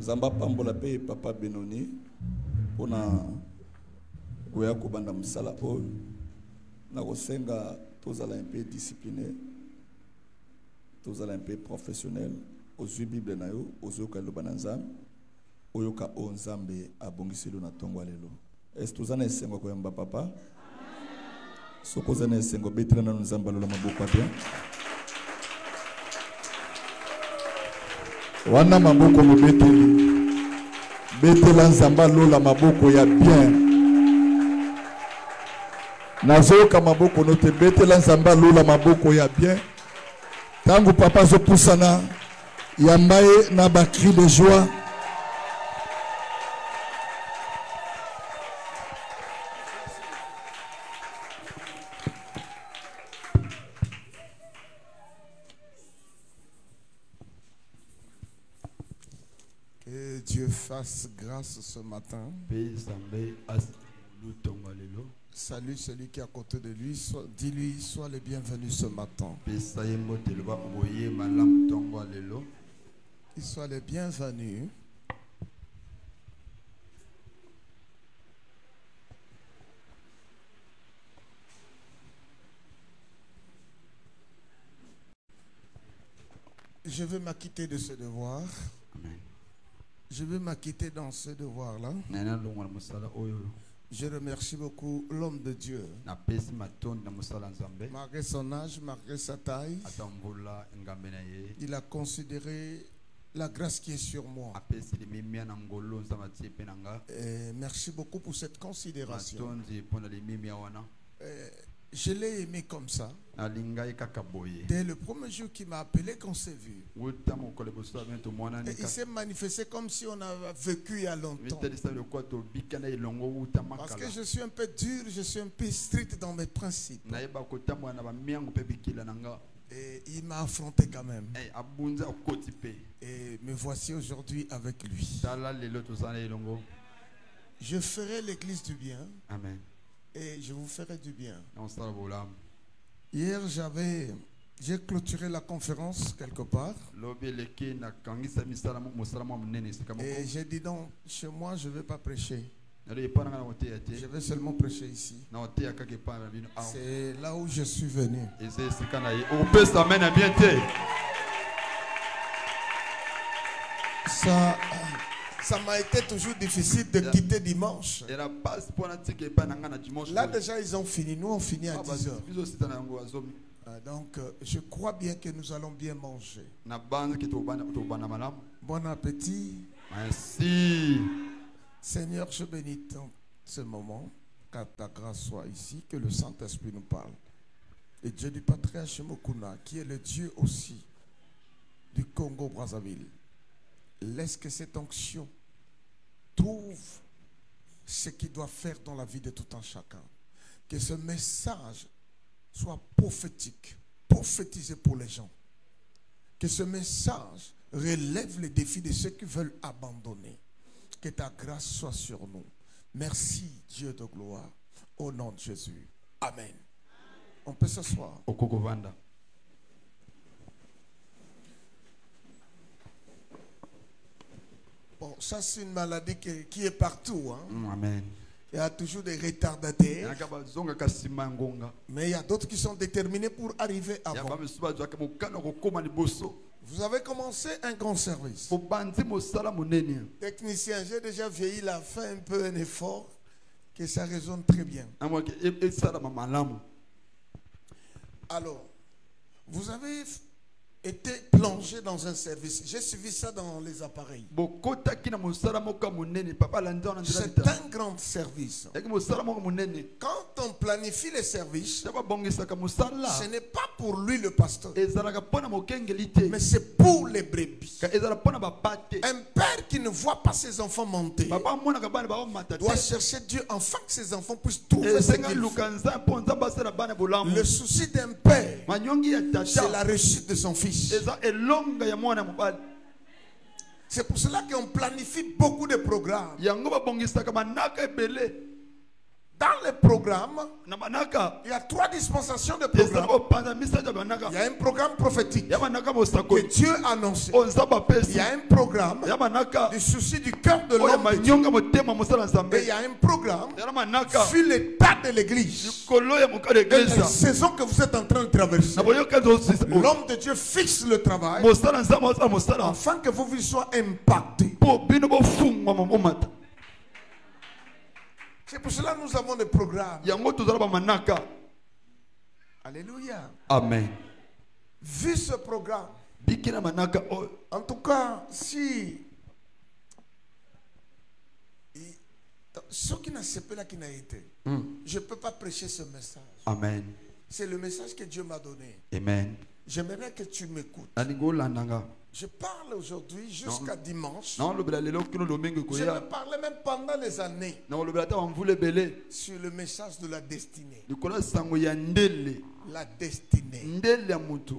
Zamba pambola pe papa Benoni pona koya kobanda musala oyo na kosenga tozala un peu discipliné, tozala un peu professionnel, ozwi Bible na yo, ozoyoka liloba na Nzambe, oyoka o Nzambe abongiselo na tongo lelo. Est tozana esengo koyamba papa? Soko zana esengo betela na Nzambe lola maboko bien. Wana maboko mobeteli. Betela Nzamba lola maboko ya bien. Nazoyoka maboko note betela Nzamba lola maboko ya bien. Tangu papa zo pusana yambaye na ba cri de joie. Que Dieu fasse grâce ce matin. Salut celui qui est à côté de lui. Dis-lui, sois le bienvenu ce matin. Qu'il soit le bienvenu. Je veux m'acquitter de ce devoir. Amen. Je veux m'acquitter dans ce devoir-là. Je remercie beaucoup l'homme de Dieu. Malgré son âge, malgré sa taille, il a considéré la grâce qui est sur moi. Et merci beaucoup pour cette considération. Je l'ai aimé comme ça. Dès le premier jour qu'il m'a appelé, qu'on s'est vu. Et il s'est manifesté comme si on avait vécu il y a longtemps. Parce que je suis un peu dur, je suis un peu strict dans mes principes. Et il m'a affronté quand même. Et me voici aujourd'hui avec lui. Je ferai l'église du bien. Amen. Et je vous ferai du bien. Hier, j'ai clôturé la conférence quelque part. Et j'ai dit donc, chez moi, je ne vais pas prêcher. Je vais seulement prêcher ici. C'est là où je suis venu. Ça m'a été toujours difficile de quitter dimanche. Là déjà ils ont fini. Nous on finit à 10h. Donc je crois bien que nous allons bien manger. Bon appétit. Merci. Seigneur, je bénis ce moment. Que ta grâce soit ici. Que le Saint-Esprit nous parle. Et Dieu du patriarche Mokuna, qui est le Dieu aussi du Congo-Brazzaville. Laisse que cette onction trouve ce qu'il doit faire dans la vie de tout un chacun. Que ce message soit prophétique, prophétisé pour les gens. Que ce message relève les défis de ceux qui veulent abandonner. Que ta grâce soit sur nous. Merci Dieu de gloire. Au nom de Jésus. Amen. On peut s'asseoir. Bon, ça c'est une maladie qui est partout. Hein? Amen. Il y a toujours des retardataires. Mais il y a d'autres qui sont déterminés pour arriver avant. Vous avez commencé un grand service. Technicien, j'ai déjà vieilli, il a fait un peu un effort que ça résonne très bien. Alors, vous avez été plongé dans un service. J'ai suivi ça dans les appareils. C'est un grand service. Quand on planifie les services, ce n'est pas pour lui le pasteur, mais c'est pour les brebis. Un père qui ne voit pas ses enfants monter doit chercher Dieu afin que ses enfants puissent trouver ce qu'il faut. Le souci d'un père, c'est la réussite de son fils. C'est pour cela qu'on planifie beaucoup de programmes. Dans les programmes, na manaka il y a 3 dispensations de programmes. ezabo panza misanja manaka Il y a un programme prophétique ya manaka que mosakoli Dieu a annoncé. onzaba Il pesi y a un programme ya manaka du souci du cœur de oya l'homme de Dieu. manyonga motema mosala Et il nzambe y a un programme ya manaka sur l'état de l'église. kolo ya mokale Et la eglise saison que vous êtes en train de traverser. na boyoka nzosisa L'homme de Dieu fixe le travail mosala nzambe osala mosala afin que vos vies soient impactées. po bino bofungwa momata C'est pour cela que nous avons des programmes. yango tozala bamanaka. Alléluia. Amen. Vu ce programme, bikina manaka oyo en tout cas, si ceux qui n'ont pas là qui n'a été, je ne peux pas prêcher ce message. Amen. C'est le message que Dieu m'a donné. Amen. J'aimerais que tu m'écoutes. Alingolandanga. Je parle aujourd'hui jusqu'à dimanche. Non, le blalelo kino domingo Je koya. vais parler même pendant les années Non, le blata mvule belé. sur le message de la destinée. Nikola sango ya ndele. La destinée. Ndele ya mutu.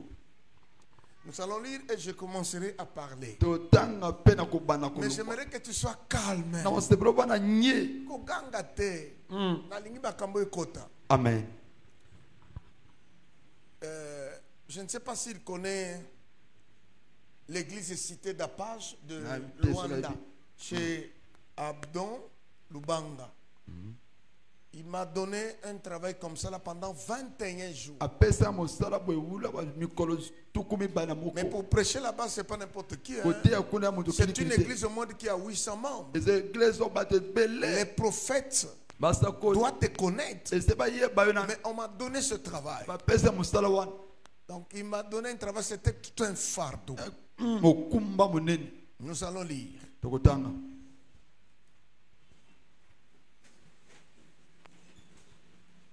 Nous allons lire et je commencerai à parler. Totanga pena kobana ko. Mais j'aimerais que tu sois calme. Non, c'est pas na nye. Koganga te. Nalingi bakambo ekota. Amen. Je ne sais pas s'il connaît l'église cité d'Apage de Ah, Luanda, chez Abdon Lubanga. Il m'a donné un travail comme ça là pendant 21 jours. Apesa mosala bwewula ba mikolo tukumi bana moko. Mais pour prêcher là-bas, ce n'est pas n'importe qui. Hein. Côté akuna mutu C'est une église au monde qui a 800 membres. Les églises ont battu belé. Les prophètes Basako. doivent te connaître. Et c'est pas hier bayona. Mais on m'a donné ce travail. Bapesa mosala wan. Donc il m'a donné un travail, c'était tout un fardeau. Okumba monene. Nous allons lire. Tokotanga.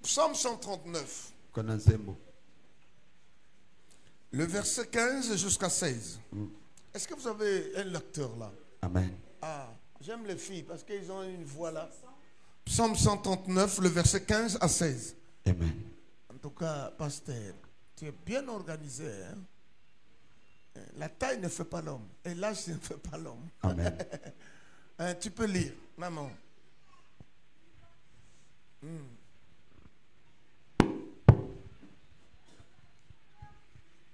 Psaume 139. Konanzembo. Le verset 15 jusqu'à 16. Est-ce que vous avez un lecteur là? Amen. Ah, j'aime les filles parce qu'ils ont une voix là. Psaume 139, le verset 15 à 16. Amen. En tout cas, pasteur, tu es bien organisé. Hein? La taille ne fait pas l'homme. Et l'âge ne fait pas l'homme. Amen. Tu peux lire, maman.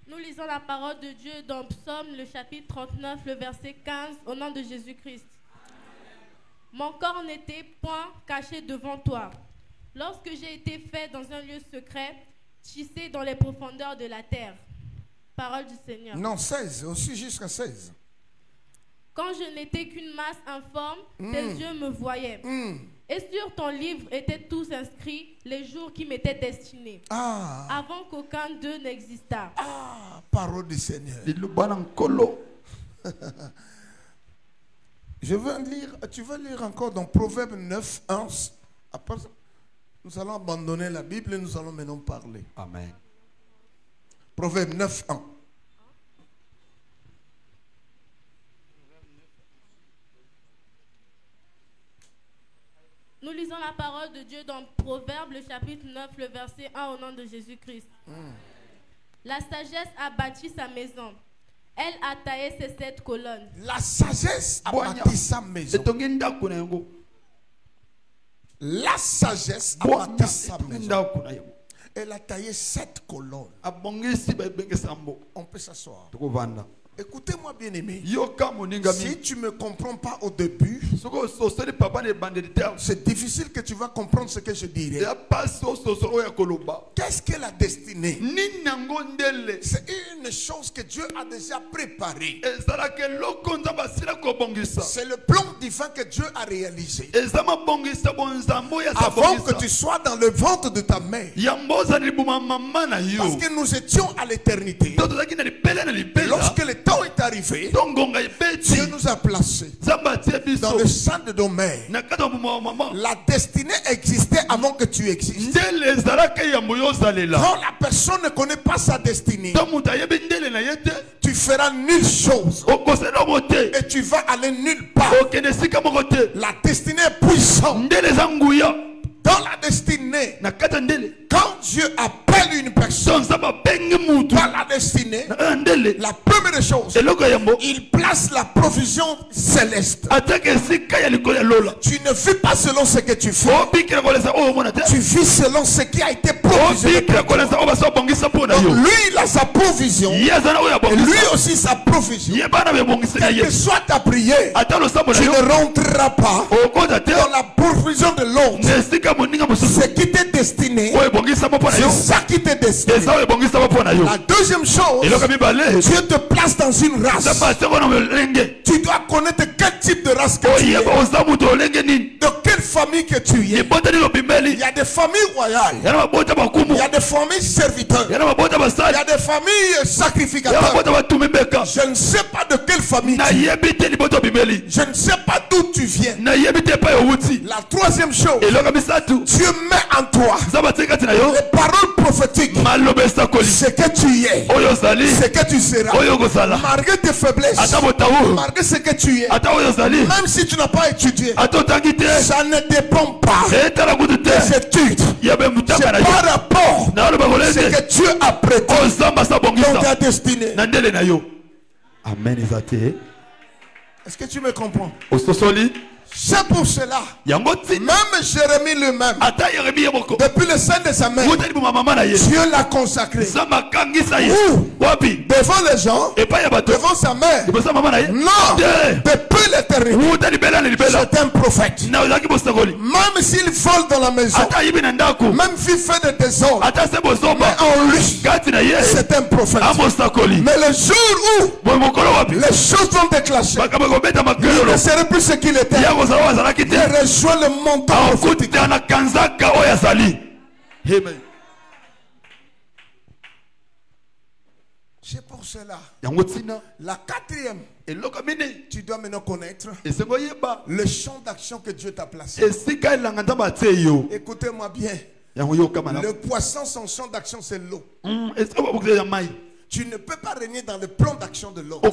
Nous lisons la parole de Dieu dans Psaume, le chapitre 39, le verset 15, au nom de Jésus-Christ. Mon corps n'était point caché devant toi. Lorsque j'ai été fait dans un lieu secret, tissé dans les profondeurs de la terre. Parole du Seigneur. Non, 16, aussi jusqu'à 16. Quand je n'étais qu'une masse informe, tes yeux me voyaient. Et sur ton livre étaient tous inscrits les jours qui m'étaient destinés, avant qu'aucun d'eux n'existât. Ah, parole du Seigneur. Je veux lire, tu veux lire encore dans Proverbe 9, 1. Après, nous allons abandonner la Bible et nous allons maintenant parler. Amen. Proverbe 9, 1. Nous lisons la parole de Dieu dans Proverbe, le chapitre 9, le verset 1, au nom de Jésus-Christ. La sagesse a bâti sa maison. Elle a taillé ses 7 colonnes. La sagesse a bâti sa maison. La sagesse a bâti sa maison. Elle a taillé 7 colonnes. On peut s'asseoir. Écoutez-moi bien aimé. Si tu ne me comprends pas au début, c'est difficile que tu vas comprendre ce que je dirai. Qu'est-ce que la destinée? C'est une chose que Dieu a déjà préparée. C'est le plan divin que Dieu a réalisé. Avant que tu sois dans le ventre de ta mère. Parce que nous étions à l'éternité. Lorsque le temps est arrivé, Dieu nous a placés dans le sein de nos mères. La destinée existait avant que tu existes. Quand la personne ne connaît pas sa destinée, tu feras nulle chose et tu vas aller nulle part. La destinée est puissante. Dans la destinée, quand Dieu appelle une personne, par la destinée, la première chose, il place la provision céleste. Tu ne vis pas selon ce que tu fais. Tu vis selon ce qui a été provisionné. Donc lui, il a sa provision. Et lui aussi sa provision. Quelle que soit ta prière, tu ne rentreras pas dans la provision de l'autre. Ce qui t'est destiné, c'est ça qui t'est destiné. La deuxième chose, Dieu te place dans une race. Tu dois connaître quel type de race que tu es. De quelle famille que tu es. Il y a des familles royales. Il y a des familles serviteurs. Il y a des familles sacrificateurs. Je ne sais pas de quelle famille tu es. Je ne sais pas d'où tu viens. La troisième chose, Dieu met en toi les paroles prophétiques. Ce que tu es, ce que tu seras. Malgré tes faiblesses, malgré ce que tu es, même si tu n'as pas étudié, ça ne dépend pas des études. C'est par rapport à ce que Dieu a prêté dans ta destinée. Amen. Est-ce que tu me comprends? C'est pour cela, même Jérémie lui-même, depuis le sein de sa mère, Dieu l'a consacré. Où? Devant les gens, devant sa mère. Non, depuis l'éternité, c'est un prophète. Même s'il vole dans la maison, même s'il fait des désordres, mais en lui, c'est un prophète. Mais le jour où les choses vont déclencher, il ne serait plus ce qu'il était. Il reçoit le manteau prophétique. C'est pour cela. La quatrième, tu dois maintenant connaître le champ d'action que Dieu t'a placé. Écoutez-moi bien. Le poisson, son champ d'action, c'est l'eau. Tu ne peux pas régner dans le plan d'action de l'autre.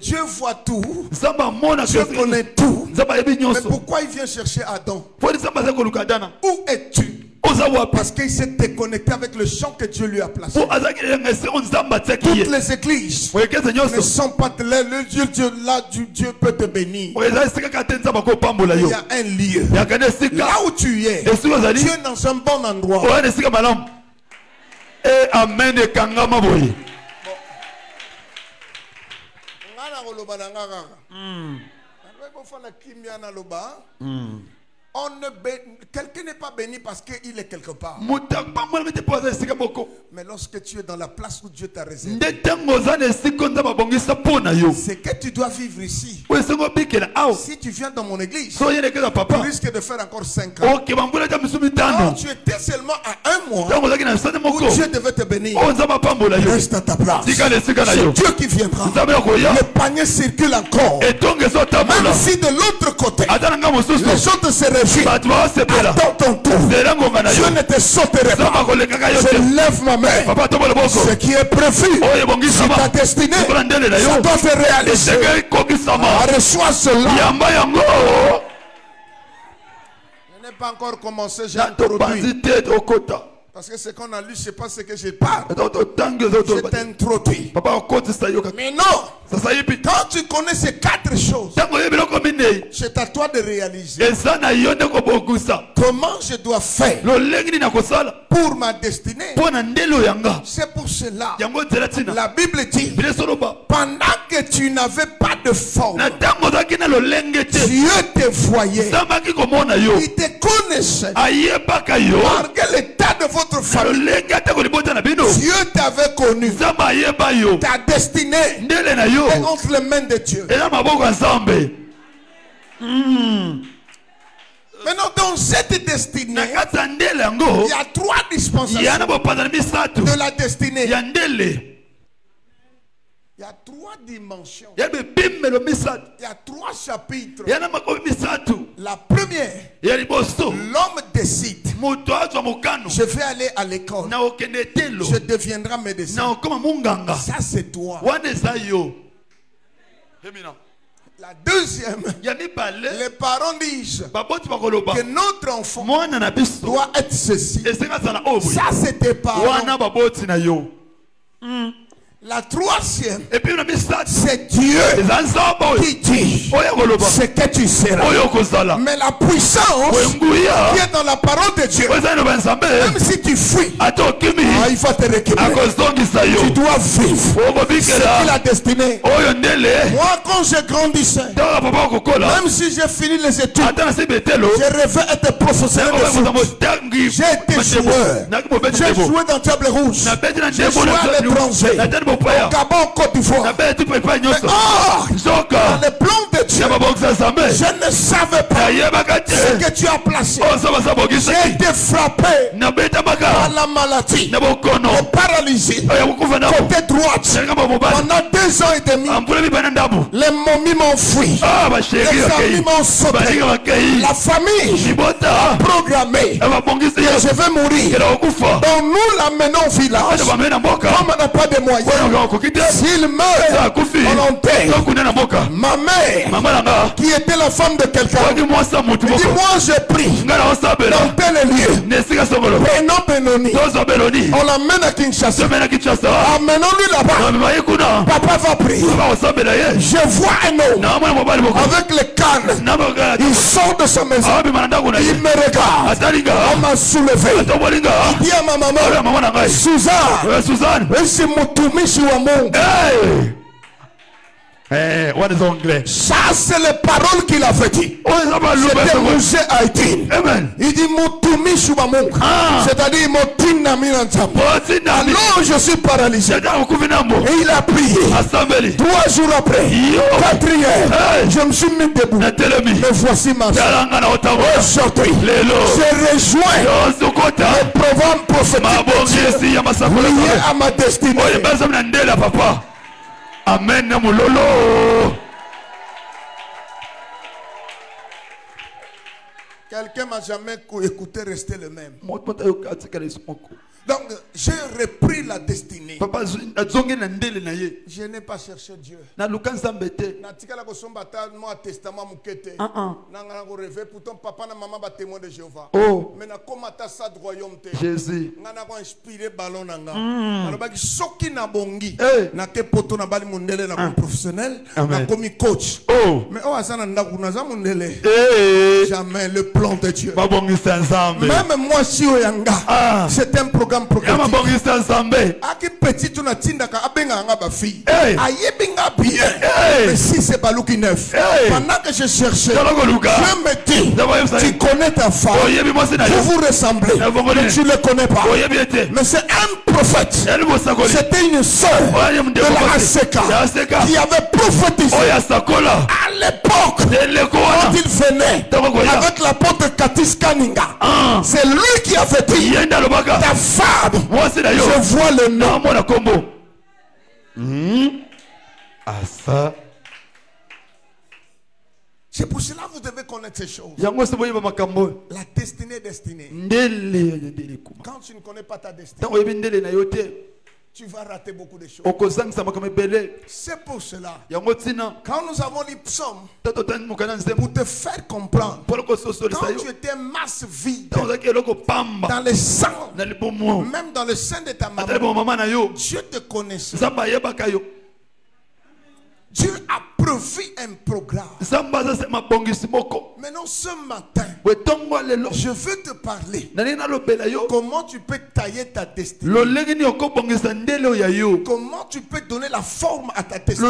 Dieu voit tout. Dieu connaît tout. Mais pourquoi il vient chercher Adam? Où es-tu? Parce qu'il s'est déconnecté avec le champ que Dieu lui a placé. Toutes les églises ne sont pas le Dieu là, Dieu peut te bénir. Il y a un lieu. Là où tu es, tu es dans un bon endroit. Amen. Quelqu'un n'est pas béni parce qu'il est quelque part. Mais lorsque tu es dans la place où Dieu t'a réservé, c'est que tu dois vivre ici. Si tu viens dans mon église, tu risques de faire encore 5 ans. Non, tu étais seulement à 1 mois où Dieu devait te bénir. Reste à ta place. C'est Dieu qui viendra. Le panier circule encore. Même si de l'autre côté, les autres se réjouissent. Attends ton tour. Je ne te sauterai pas. Je lève ma main. Ce qui est prévu sur ta destinée, ça doit se réaliser. Reçois cela. Je n'ai pas encore commencé, j'ai introduit. Parce que ce qu'on a lu, je ne sais pas ce que je parle. Je t'introduis. Mais non. Quand tu connais ces 4 choses, c'est à toi de réaliser comment je dois faire pour ma destinée. C'est pour cela la Bible dit, pendant que tu n'avais pas de forme, Dieu te voyait. Il te connaissait. Malgré l'état de votre famille, Dieu t'avait connu. Ta destinée est entre les mains de Dieu. Maintenant, dans cette destinée, il y a 3 dispensations de la destinée. Il y a 3 dimensions. Il y a 3 chapitres. La première, l'homme décide. Je vais aller à l'école. Je deviendrai médecin. Ça, c'est toi. La deuxième, les parents disent que notre enfant doit être ceci. Ça, c'était parents. La troisième, c'est Dieu qui dit ce que tu seras. Mais la puissance qui est dans la parole de Dieu, même si tu fuis, il faut te récupérer. Tu dois vivre ce qu'il a destiné. Moi, quand je grandissais, même si j'ai fini les études, je rêvais être professionnel de foot. J'ai été joueur. J'ai joué dans Diable Rouge. J'ai joué à l'étranger. Au Gabon, Côte d'Ivoire. Mais dans le plan de Dieu, je ne savais pas ce que tu as placé. J'ai été frappé par la maladie, le paralysie, côté droite. Pendant 2 ans et demi, les momies m'ont fui. Les amis m'ont sauté. La famille a programmé que je vais mourir. Donc nous l'amenons au village. Comme on n'a pas de moyens, s'il meurt volontaire, ma mère, qui était la femme de quelqu'un, dit moi je prie dans tel lieu, prenons Benoni, on l'amène à Kinshasa, amenons-lui là-bas. Papa va prier. Je vois un homme avec les cannes, il sort de sa maison, il me regarde, on m'a soulevé, il dit à ma maman, Suzanne, c'est mon tumishi wa Mungu. What is anglais? Ça, c'est les paroles qu'il avait dit. C'était Moussé Haïti. Il dit Moutumishi wa Mungu. C'est-à-dire Motina Minanzambo. Alors je suis paralysé. Et il a prié. 3 jours après, 4e, je me suis mis debout. Me voici marché. Aujourd'hui, je rejoins le programme prophétique lié à ma destinée. Amen. Namulolo. Quelqu'un m'a jamais écouté rester le même. Donc, j'ai repris la destinée. Je n'ai pas cherché Dieu. Pourtant, papa et maman sont témoins de Jéhovah. Mais comme ça de royauté, Jésus. inspiré ballon nanga. Soki na bongi. Na ke poto na bali mundele na professionnel. Na komi coach. Mais oh asana ndaku na za mundele. Jamais le plan de Dieu. Même moi si oyanga. C'est un programme. Aki petit tu na tinda ka abenga nga ba fille. Ayebinga bien. Mais si c'est balouki neuf. Pendant que je cherchais, je me dis, tu connais ta femme. Vous vous ressemblez. Mais tu ne le connais pas. Mais c'est un prophète. C'était une sœur de la ASECA qui avait prophétisé à l'époque quand il venait avec l'apôtre Katis Kaninga. C'est lui qui avait dit ta femme. Je vois le nom. C'est pour cela que vous devez connaître ces choses. La destinée. Quand tu ne connais pas ta destinée, tu vas rater beaucoup de choses. C'est pour cela, quand nous avons les psaumes, pour te faire comprendre, quand tu étais masse vide, dans le sang, même dans le sein de ta maman, Dieu te connaissait. Dieu a prévu un programme. Maintenant ce matin, je veux te parler. Comment tu peux tailler ta destinée. Comment tu peux donner la forme à ta destinée.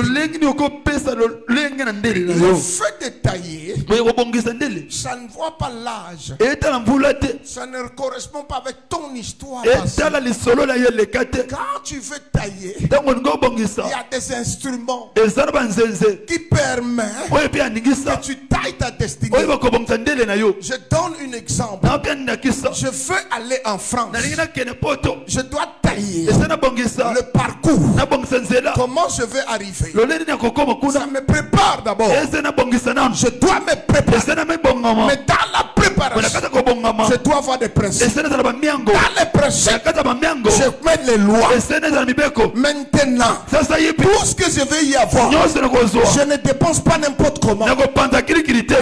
Le fait de tailler, ça ne voit pas l'âge. Ça ne correspond pas avec ton histoire. Quand tu veux tailler, il y a des instruments qui permet que tu tailles ta destinée. Je donne un exemple. Je veux aller en France. Je dois tailler le parcours. Comment je vais arriver? Ça me prépare d'abord. Je dois me préparer. Mais dans la préparation, Je dois avoir des principes. Dans les principes, je mets les lois. Maintenant, tout ce que je vais y avoir, je ne dépense pas n'importe comment. Parce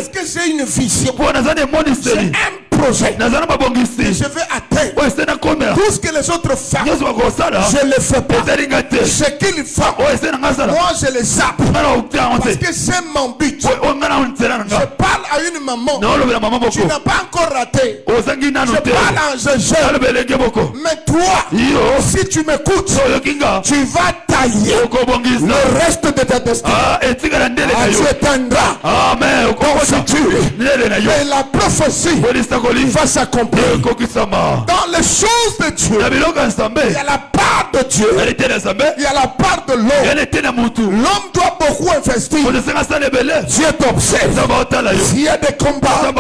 que j'ai une vision. J'ai un projet. Et je vais atteindre tout ce que les autres font. Je ne le fais pas. Ce qu'ils font, moi je les zappe. Parce que c'est mon but. Je parle à une maman. Tu n'as pas encore raté. Je parle à un jeune. Mais toi, si tu m'écoutes, tu vas tailler le reste de ta destinée. Tu éteindras ton futur. Et la prophétie va s'accomplir. Dans les choses de Dieu, il y a la part de Dieu, il y a la part de l'homme. L'homme doit beaucoup investir. Dieu t'observe. S'il y a des combats,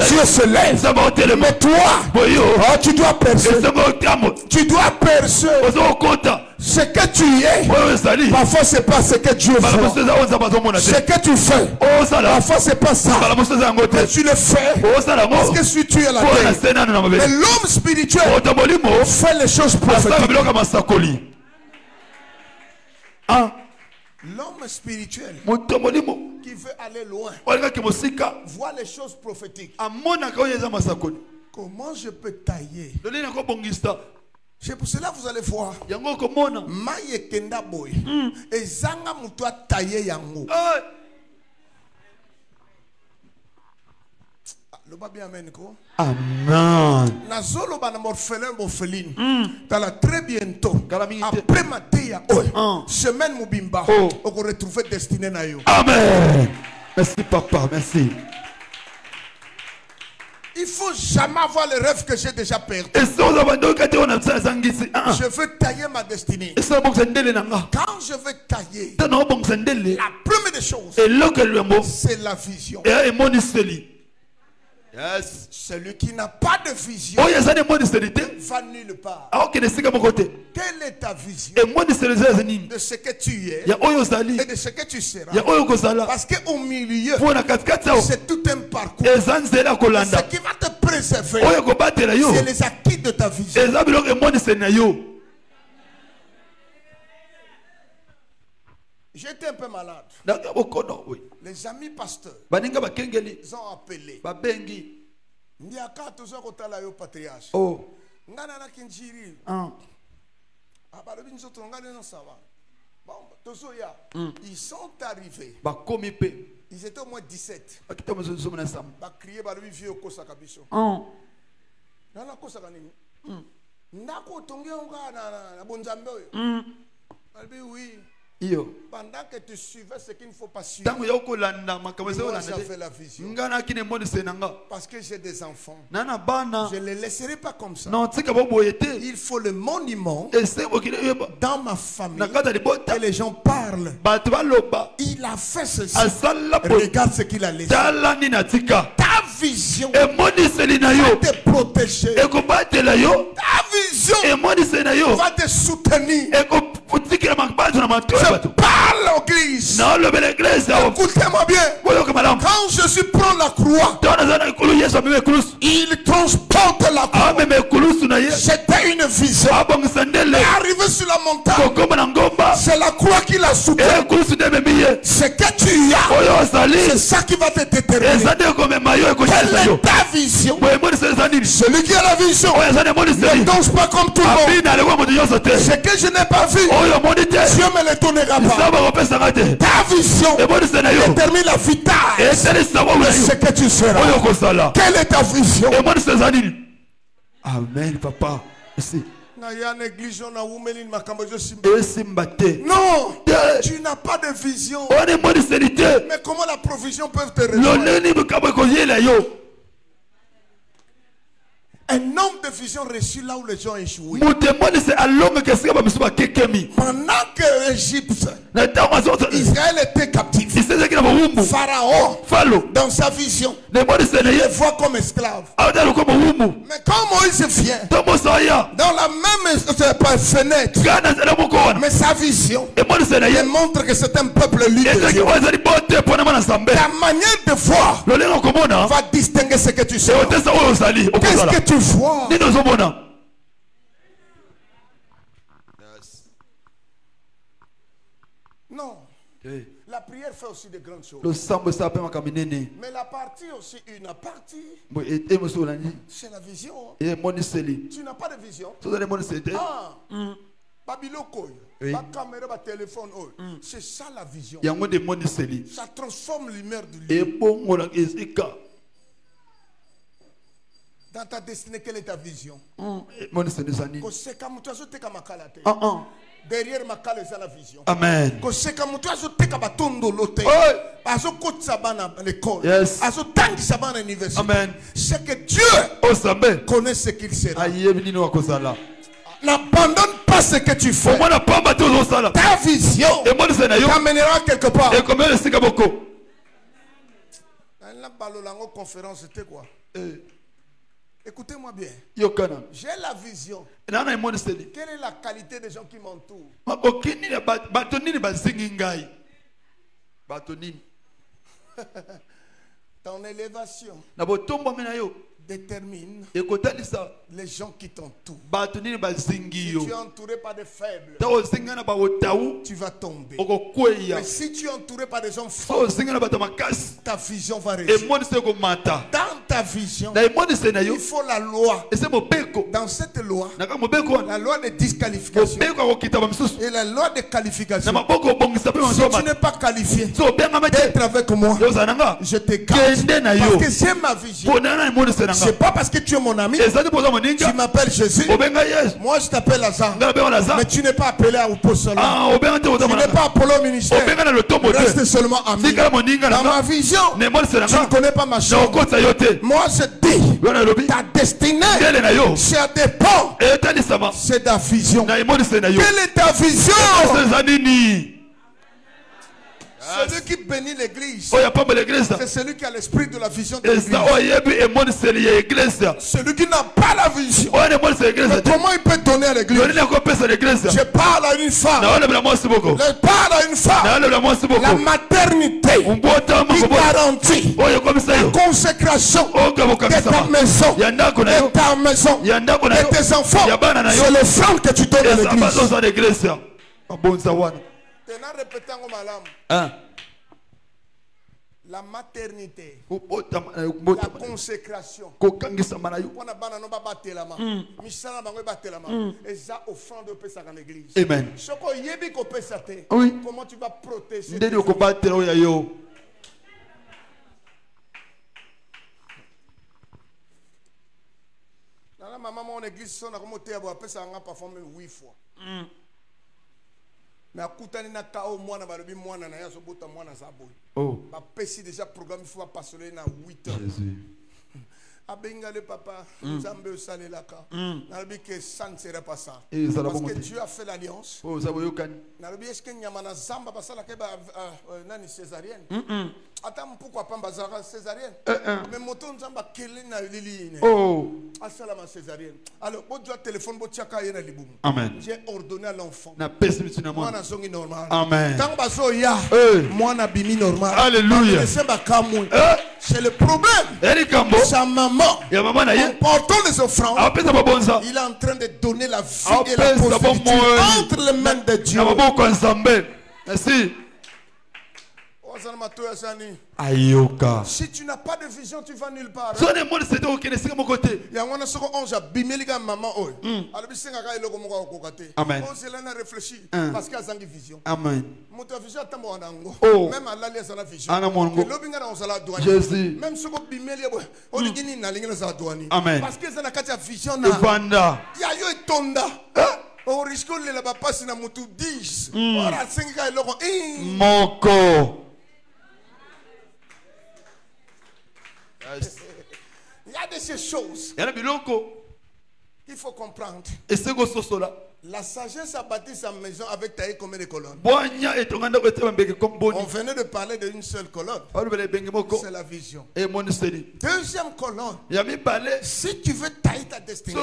Dieu se lève. Mais toi, tu dois percer. Tu dois percer. Ce que tu es, parfois c'est pas ce que Dieu fait. Ce que tu fais, parfois c'est pas ça. Mais tu le fais parce que si tu es la terre. Mais l'homme spirituel fait les choses prophétiques. L'homme spirituel qui veut aller loin voit les choses prophétiques. Comment je peux tailler? C'est pour cela que vous allez voir. Maye kenda boy. Et zanga mutua tailler yango. Le ba bien amen ko. Amen. Nazolo bana morphelin morpheline. Dans très bientôt. Après matéya semaine mubimba. On va retrouver destiné na yo. Amen. Merci papa, merci. Il faut jamais avoir le rêve que j'ai déjà perdu. Je veux tailler ma destinée. Quand je veux tailler, la première des choses, c'est la vision. Yes. Celui qui n'a pas de vision va nulle part. Quelle est ta vision de ce que tu es et de ce que tu seras? Parce qu'au milieu, c'est tout un parcours. Ce qui va te préserver, c'est les acquis de ta vision. J'étais un peu malade. Les amis pasteurs ils ont appelé. Ndiaka toujours kotala yo patriarche. Ngana na kinjiri. Bon, ils sont arrivés. Ils étaient au moins 17. Ba crier ba vieux kosa kabiso. Nana kosa kanini? Ndako tonge ngana na bonzambe oyo. Albi oui. Pendant que tu suivais ce qu'il ne faut pas suivre, moi j'avais la vision. Parce que j'ai des enfants. Je ne les laisserai pas comme ça. Il faut le monument dans ma famille. Que les gens parlent. Il a fait ceci. Regarde ce qu'il a laissé. Ta vision va te protéger. Ta vision va te soutenir. Je parle aux églises. Écoutez-moi bien. Quand Jésus prend la croix, il transporte la croix. C'était une vision. Arrivé sur la montagne, c'est la croix qui l'a soutenu. Ce que tu as, c'est ça qui va te déterminer. Quelle est ta vision? Celui qui a la vision ne danse pas comme tout le monde. Ce que je n'ai pas vu, Dieu me le donnera pas. Ta vision détermine la vitesse de ce que tu seras. Quelle est ta vision? Amen, papa. Merci. Non, tu n'as pas de vision. Mais comment la provision peut te rejoindre? Un homme de vision reçu là où les gens échouent. Pendant que l'Égypte, Israël était captif. Pharaon, dans sa vision, le voit comme esclave. Mais quand Moïse vient, dans la même fenêtre, mais sa vision, il montre que c'est un peuple libre. Ta manière de voir va distinguer ce que tu sais. Qu'est-ce que tu vois? Non. La prière fait aussi de grandes choses. Mais la partie aussi, une partie, c'est la vision. Tu n'as pas de vision. Ah. Babiloko, la caméra, le téléphone, c'est ça la vision. Ça transforme l'humeur du lieu. Dans ta destinée, quelle est ta vision? Derrière ma cale, c'est la vision. Amen. Amen. C'est que Dieu connaît ce qu'il sera. N'abandonne pas ce que tu fais. Ta vision t'amènera quelque part. La conférence, c'était quoi? Écoutez-moi bien. J'ai la vision. Quelle est la qualité des gens qui m'entourent? Ton élévation détermine les gens qui t'entourent. Si tu es entouré par des faibles, tu vas tomber. Mais si tu es entouré par des gens forts, ta vision va réussir. Dans ta vision, il faut la loi. Dans cette loi, la loi de disqualification et la loi de qualification. Si tu n'es pas qualifié d'être avec moi, je te garde. Parce que c'est ma vision. C'est pas parce que tu es mon ami. Tu m'appelles Jésus. Moi je t'appelle Lazare. Mais tu n'es pas appelé au poste seulement. Tu n'es pas appelé au ministère. Reste seulement ami. Dans ma vision, tu ne connais pas ma chambre. Moi je dis, ta destinée, ça dépend. C'est ta vision. Quelle est ta vision? Celui qui bénit l'église, c'est celui qui a l'esprit de la vision de l'église. Celui qui n'a pas la vision, mais comment il peut donner à l'église? Je parle à une femme. Je parle à une femme. La maternité qui garantit la consécration de ta maison, de tes enfants. C'est le sang que tu donnes à l'église. La maternité, la consécration, Amen. Comment tu vas protéger? Maman, mon église, on a remonté à voir, ça a parfois même 8 fois. Mais à Koutani na kao mwana balobi mwana na yaso bota mwana sabo. Ba pesi déjà programme il faut passer na 8 ans. Jésus. Abenga le papa, Nzambe osale laka. Nalobi que ça ne serait pas ça. Parce que Dieu a fait l'alliance. Nalobi est-ce que nyama na zamba basala ke ba nani césarienne? Attends, pourquoi pas bazara césarienne? Mais moto Nzamba kele na lili. Asala césarienne. Alors, bon Dieu téléphone bo tiaka yena libumu. Amen. J'ai ordonné à l'enfant. Na pesi mitina moi na songi normal. Amen. Tant baso ya, moi na bimi normal. Alléluia. C'est le problème. Sa maman, en portant les offrandes, il est en train de donner la vie et la prospérité entre les mains de Dieu. Merci. Ayoka. Si tu n'as pas de vision, tu vas nulle part. Il y a un second ange bimeliga maman oi. Amen. On s'est là réfléchi parce qu'il y a une vision. Amen. Mon vision est en même à l'alliance à la vision. Jésus. Même ce qu'on bimeli on dit ni na linga za douani. Amen. Parce que ça n'a qu'à vision na. Vanda. Ya yo etonda. On risque de la passer na mutu 10. Ora 5 ka eloko. Moko. Il y a de ces choses. Il faut comprendre. Et c'est que ce là. La sagesse a bâti sa maison avec taillé combien de colonnes? On On venait de parler d'une seule colonne. C'est la vision. Deuxième colonne. Si tu veux tailler ta destinée,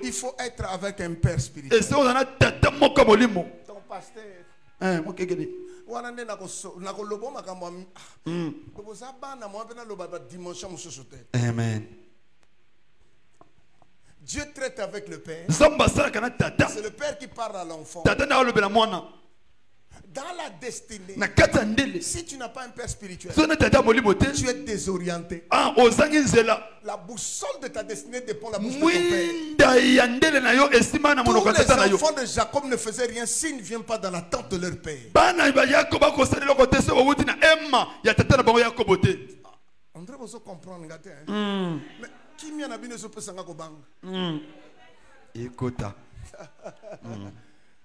il faut être avec un père spirituel. Ton pasteur. Amen. Dieu traite avec le Père. C'est le Père qui parle à l'enfant. Dans la destinée, si tu n'as pas un Père spirituel, tu es désorienté. La boussole de ta destinée dépend de la boussole de ton Père. Tous les enfants de Jacob ne faisaient rien s'ils ne viennent pas dans la tente de leur Père. André, vous comprenez, mais qui m'y en a bien peut s'en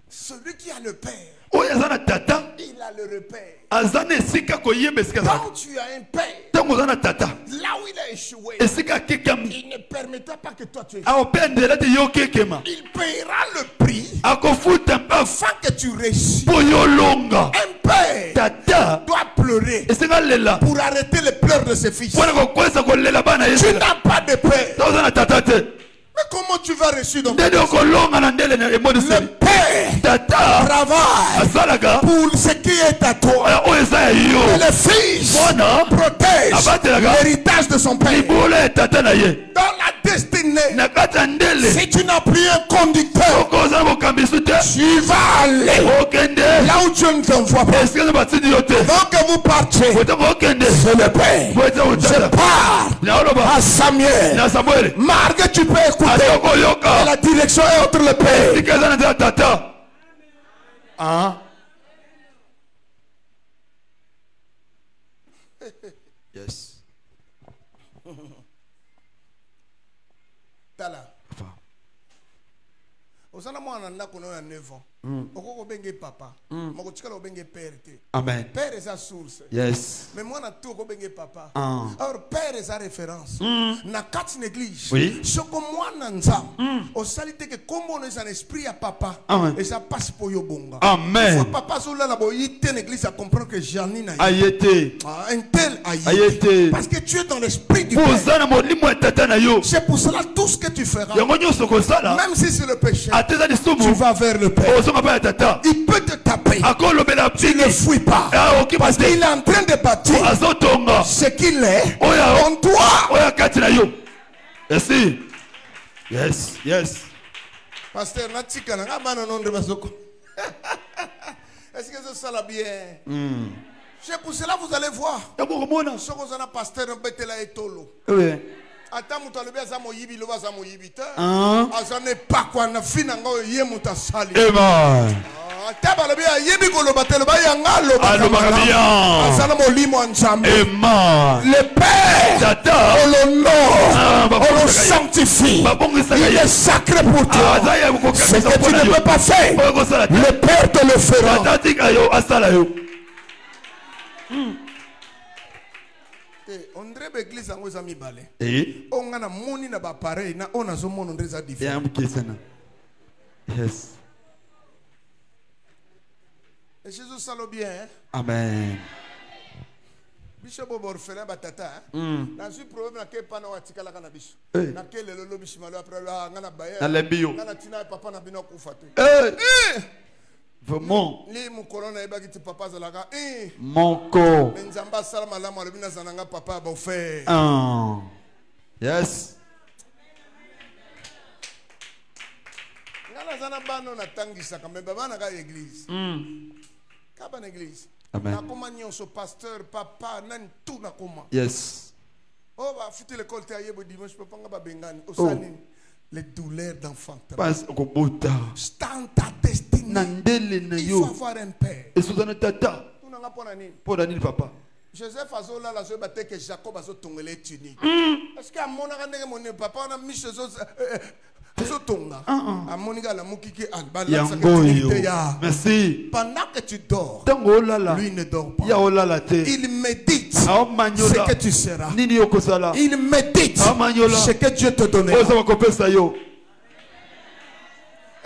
Celui qui a le Père, il a le repère. Quand tu as un Père, là où il a échoué, il ne permettra pas que toi tu échoues. Il paiera le prix afin que tu réussisses. Un Père doit pleurer pour arrêter les pleurs de ses fils. Tu n'as pas de Père. Mais comment tu vas réussir dans ta vie? Le Père travaille pour ce qui est à toi. Et le Fils protège l'héritage de son Père. Dans la destinée, si tu n'as plus un conducteur, tu vas aller là où Dieu ne t'envoie pas. Avant que vous partiez, c'est le Père. Je parle à Samuel. Marguerite, tu peux écouter. Et la direction est entre le Père. Yes. Tala. Osana mwana ndako na 9 ans. Okoko benge papa. Mako tikala obenge père te. Amen. Père est sa source. Yes. Mais moi na tout ko benge papa. Alors père est sa référence. Na quatre néglige. Oui. Soko mwana nzam. Au salité que kombo ne un esprit à papa. Amen. Et ça passe pour yo bonga. Amen. Faut papa so là la boyité l'église à comprendre que Janine a été. Un tel a été. Parce que tu es dans l'esprit du Père. C'est pour cela tout ce que tu feras. Même si c'est le péché. Tu vas vers le Père. Il peut te taper. Tu ne fuis pas. Parce qu'il est en train de bâtir ce qu'il est en toi. Yes, yes. Pasteur, est-ce que ça va bien? C'est pour cela vous allez voir. Ce que vous avez pasteur, ata mutu alobi aza moyibi loba aza moyibi te aza ne pakwa na fina ngo ye mutu asali ata balobi ayebi koloba te loba yanga loba aza na molimo nzambe le Père on l'honore on le sanctifie il est sacré pour toi ce que tu ne peux pas faire le Père te le fera. On dirait l'église en ozami balé. On a moni na ba pareil na on a zo mon ondre za différent. Yes. Et Jésus salo bien. Amen. Bishop Borfela batata. Dans un problème na ke pana watika la kana biso. Na ke le lolo bishimalo après la ngana baya. Na tina papa na bino kufate. Vraiment. Mon corps. Yes. Amen. Yes. Les douleurs d'enfant. Stand ta destinée. Il faut avoir un père. Joseph a dit que Jacob a tongé tunique. Est-ce qu'à mon papa on a mis chez eux merci. Pendant que tu dors, lui ne dort pas. Il médite ce que tu seras. Il médite ce que Dieu te donnera.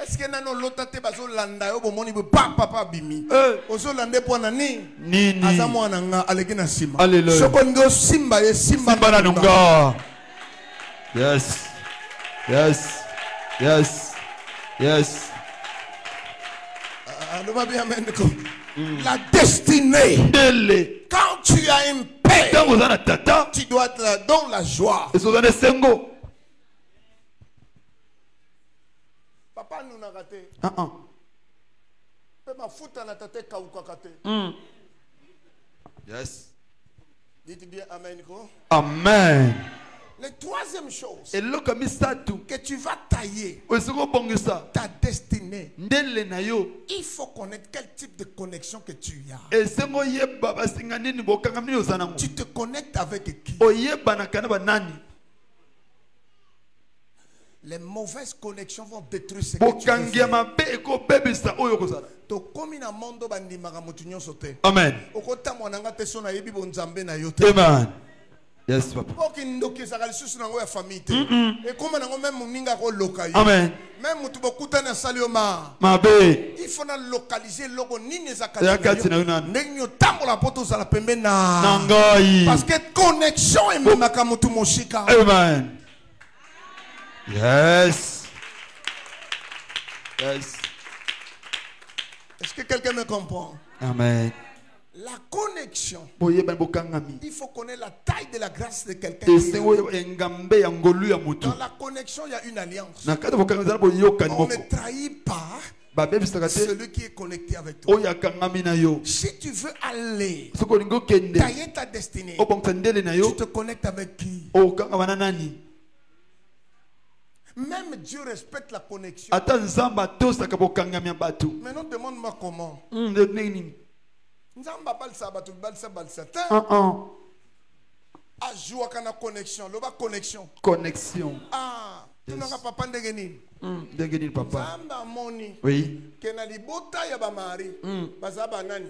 Est-ce que nano lotate bazo landa yo bomoni bo papa bimi. Ozo lande po nani? Nini. Azamo ananga aleki na sima. Alléluia. Soko ngo simba ye simba na nunga. Yes. Yes. Yes. Yes. La destinée. Dele. Quand tu as une paix, Tango zana tata. tu dois être là dans la joie. Eso zana sengo. Papa nous n'a raté. Ma fouta na tate kauka kate. Yes. Dites bien amen quoi. Amen. La troisième chose Et lo kami satu. que tu vas tailler Osoko bongisa. ta destinée. Ndele na yo. Il faut connaître quel type de connexion que tu as. Et sengo yeba basinga nini bokanga mini ozanango. Tu te connectes avec qui? Oyeba na kana ba nani. Les mauvaises connexions vont détruire ce que tu veux Bokangia faire. mabe eko bebisa oyo kozala. To komi na mondo bandimaka mutu nyonso te. Amen. Okota mwananga te so na yebi bonzambe na yo te. Amen. Yes, papa. okindokisaka lisusu nango ya famille te ekoma nango même moninga koloka yo Amen. même mutu bokutani asali yo Mabe. il faut na localiser loko nini eza Ya kati na yo nani. ndenge otambola po tozala pembe na Nangai. parce que connexion ememaka mutu moshika. Amen. Yes. Yes. Est-ce que quelqu'un me comprend? Amen. La connexion, Boyeba bokangami. il faut connaître la taille de la grâce de quelqu'un. Et c'est engambe ya ngolu ya mutu. Dans la connexion, il y a une alliance. Na kata bokanga boyoka On moko. ne trahit pas Babebisaka te. celui qui est connecté avec toi. Oya kangami na yo. Si tu veux aller Soko lingo kende. tailler ta destinée, Obongsa ndele na yo. tu te connectes avec qui? Okanga bana nani. Même Dieu respecte la connexion. Ata nzamba tosaka bokangami ya batu. Maintenant, demande-moi comment. Nini. Nzamba balsa batu balsa balsa. Ajouaka na connexion. Loba connexion. Connexion. Ah, tu n'as papa ndenge nini? Ndenge nini papa. Nzamba moni. Oui. Kena libota ya ba mari. Bazaba nani?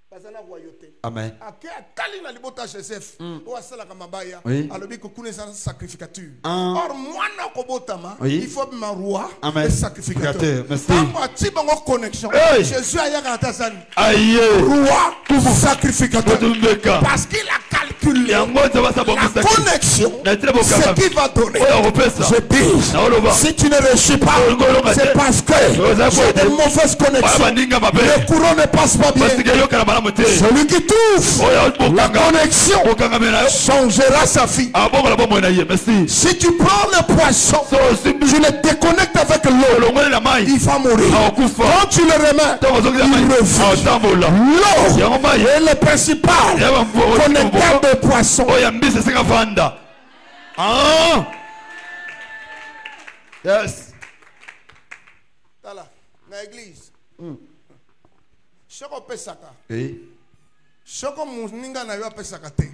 Bazana royauté. Amen. Ake akali na libota Joseph. O asala kamabaya. Oui. Alobi kokune sa sacrificature. Ah. Or mwana kobotama, Oui. il faut ma roi Amen. et sacrificateur. Merci. Tamba tibango connexion. Hey. Jésus a yaka atazani. Aïe. Roi sacrificateur. Botumbeka. Parce qu'il a calculé Yango zabasa la bokisa. connexion. Na tire bokanga. Ce qui va donner. Oya opesa. Je dis, Na oloba. si tu ne réussis pas, Olongolonga te. c'est parce que j'ai des mauvaises connexions. Baninga mabe. Le courant ne passe pas bien. Basike yo kana bana mote. Celui qui touche Oya la bokanga. connexion Bokanga mena yo. changera sa vie. Abongo la bomo na ye. Merci. Si tu prends le poisson, So simbi. tu le déconnectes avec l'eau, Olongole la mai. il va mourir. Akufa. Quand tu le remets, Tango zoki la il mai. revit. Tambola. L'eau Yango mai. est le principal Yaba mbo. connecteur de poissons. Oya mbise singa fanda. Ah. Yes. Tala, na église. Choko pesaka. Oui. Choko muninga na yo pesaka te.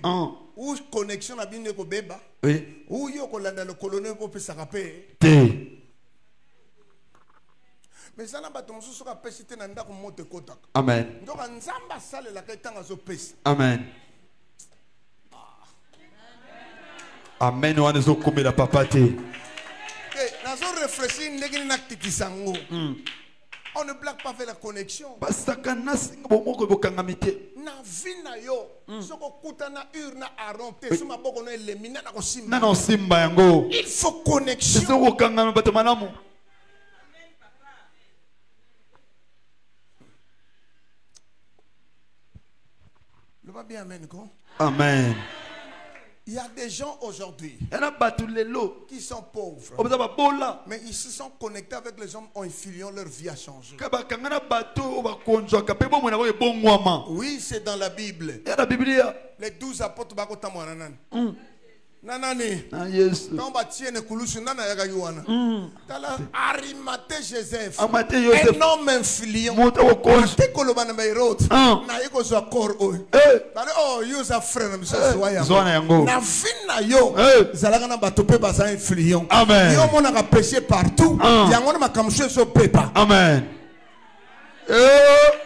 Ou connexion na bino ko beba. Oui. Ou yo ko landa le colonel ko pesaka pe. Te. Mais ça na bato mususu ka pesite na ndako moto kotaka. Amen. Ndoka nzamba sale la kaitanga zo pesi. Amen. Amen. Wana zo komela papa te. Nazo réfléchir ndenge ni nakitisango. On ne blague pas avec la connexion. Basaka na singa bomoko bokangami te. Na vie na yo. Soko kuta na ur na aron te. Suma boko no elimina na ko simba. Nana simba yango. Il faut connexion. Eso bokangami bato malamu. Le va bien amen quoi. Amen. Il y a des gens aujourd'hui Ena batu lelo. qui sont pauvres. Obaza babola. Mais ils se sont connectés avec les hommes en filiant leur vie a changé. Kabakangana bato obakonjwa pe bomo na boye bongwama. Oui, c'est dans la Bible. Yana Biblia. Les 12 apôtres bakota mwananani. Nanani. Na Yesu. Quand on tiene kulusu nana yaga yuana. Tala Arimathée Joseph. Amate Joseph. Un homme infiliant. Moto okonjwa. Te koloba na road. Na yeko zo akor o. Bale oh use a friend monsieur Zoya. Zwana yango. Na vina yo. Zalaka na bato pe baza infiliant. Amen. Yo mona ka péché partout. Yango na makamsho so pepa. Amen.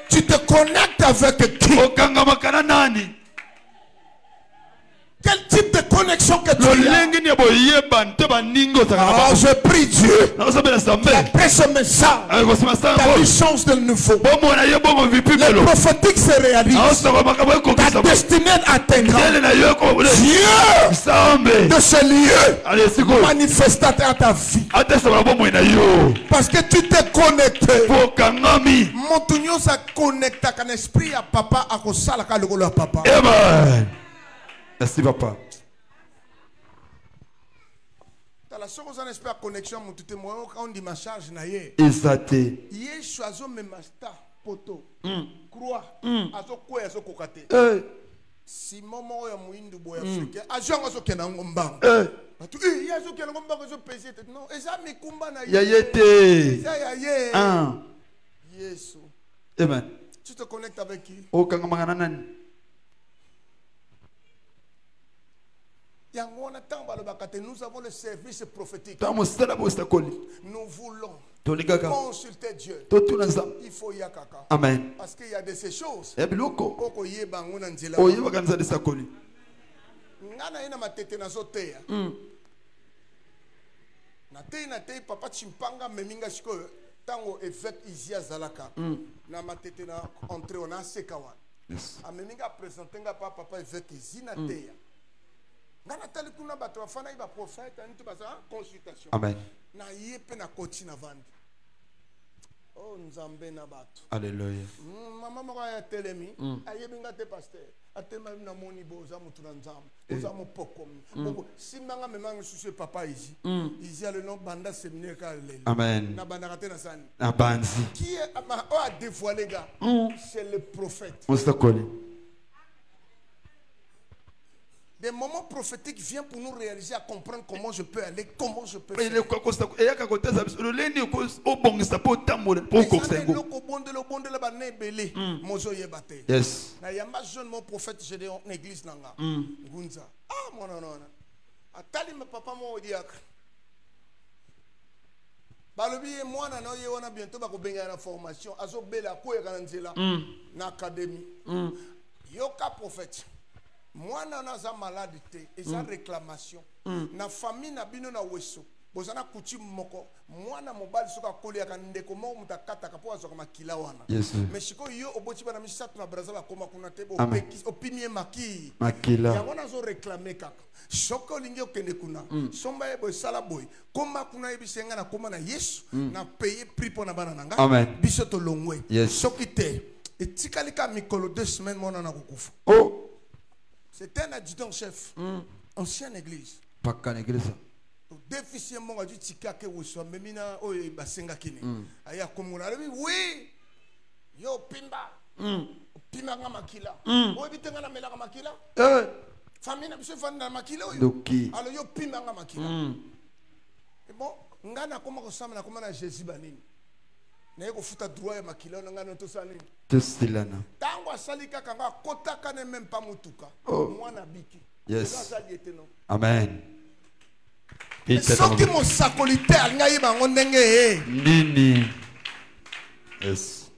Tu te connectes avec qui? Okanga makana nani? Quel type de connexion que tu as? Ah, je prie Dieu. Après ce message, ta vie change de nouveau. Le prophétique se réalise. Ta destinée atteindra. Dieu de ce lieu manifestateur à ta vie. Parce que tu t'es connecté. Mon tunnel s'est connecté à un esprit à papa à cause de papa. Amen. Merci papa. La seule chose esprit à connexion mon tout moi quand on dit ma charge na yé. Exacté. Yé choiso me masta poto. Croix. Azo ko azo kokate. Si momo ya muindu boya africain. Azo ngazo kena ngomba. Batu yazo kena ngomba ko zo pese non eza mikumba na yé. Ya yete. Ya yé. Yesu. Amen. Tu te connectes avec qui? O kanga mangana nani? Nous avons le service prophétique. Nous voulons consulter Dieu. Il faut y aller. Amen. Parce qu'il y a de ces choses. Papa chimpanga meminga shiko tango évêque Izia Zalaka na matete na entrée on a sekawa. Ameminga présenter nga papa évêque Izina teya. Nganatali kuna bato bafana iba prophète antu baza consultation. Amen. Na yepe na koti na vandi. Oh nzambe na bato. Alléluia. Mama moko ya telemi ayebinga te pasteur. Atema na moni boza mutu na nzambe. Boza mopokomi. Boko simanga memanga susu papa ici. Ici a le nom banda séminaire ka lelo. Amen. Na banda katena sani. Na banzi. Qui a dévoilé gars? C'est le prophète. Des moments prophétiques viennent pour nous réaliser à comprendre comment je peux aller, comment je peux faire. Yes. Mon prophète, j'ai dit en église. Ah, mon non. Atali me papa mon diacre. Balobi moi na noye wana bientôt ba ko benga na formation azo bela ko ya kanzela na académie. Yoka prophète. Moi, je suis malade et j'ai réclamation. Na famille na bino na weso. Bozana coutume moko. Moi na mobile soka koli ya kandeko mo mutakata kapo azo kama kila wana. Mais siko yo oboti bana misatu na braza ba koma kuna tebo opimie maki. Makila. Ya wana zo réclamer kaka. Soko lingi okende kuna. Somba ebo sala boy. Koma kuna ebisenga na koma na Yesu na payer prix pour na bana nanga. Amen. Biso to longwe. Soki te. Et tikalika mikolo 2 semaines mona na kukufa. Oh. C'était un adjudant-chef, ancienne église. Pas qu'en église. Déficient mon adjudant Tikake Wuswa, Memina Oye Basenga Kine. Aya Komuna, oui, yo Pimba, Pimba Makila. Oye Bitenga na Mela Makila. Famille n'a pas fait Makila. Alors yo Pimba Makila. Et bon, Ngana Koma Kosama na Koma na Jésus Banini. Na ko futa droit ya makila na ngana to sali to silana tango asalika kanga kota kana même pas mutuka mwana biki yes amen soki mo sakolitaire ngai bango ndenge nini yes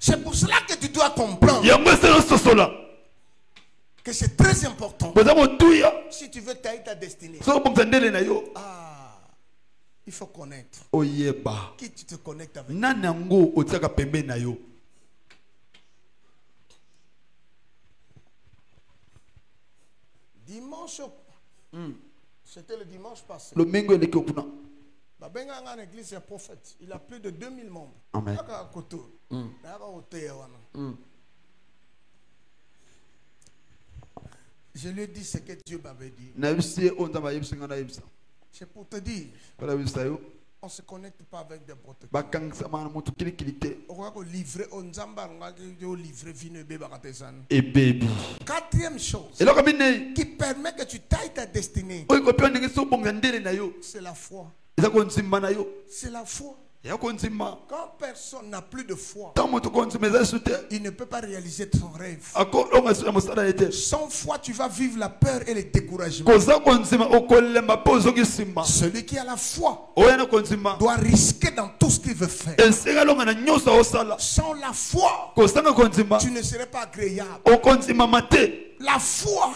c'est pour cela que tu dois comprendre que c'est très important si tu veux tailler ta destinée. Il faut connaître. Qui tu te connectes avec. Dimanche, c'était le dimanche passé. L'église est prophète. Il a plus de 2000 membres. Amen. Je lui ai dit ce que Dieu m'avait dit. C'est pour te dire. On ne se connecte pas avec des protocoles. Quatrième chose qui permet que tu tailles ta destinée, c'est la foi. C'est la foi. Quand personne n'a plus de foi, il ne peut pas réaliser son rêve. Sans foi, tu vas vivre la peur et le découragement. Celui qui a la foi doit risquer dans tout ce qu'il veut faire. Sans la foi, tu ne serais pas agréable. La foi,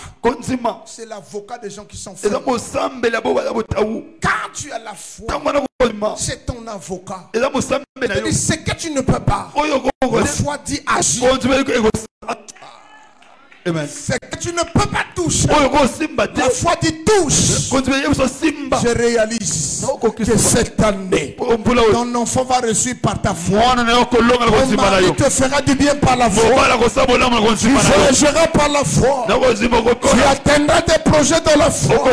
c'est l'avocat des gens qui sont faibles. Quand tu as la foi, c'est ton avocat. Ce que tu ne peux pas, la foi dit agis. Ce que tu ne peux pas toucher, la foi dit touche. Je réalise que cette année, ton enfant va reçu par ta foi. Ton mari te fera du bien par la foi. Tu voyageras par la foi. Tu atteindras tes projets dans la foi.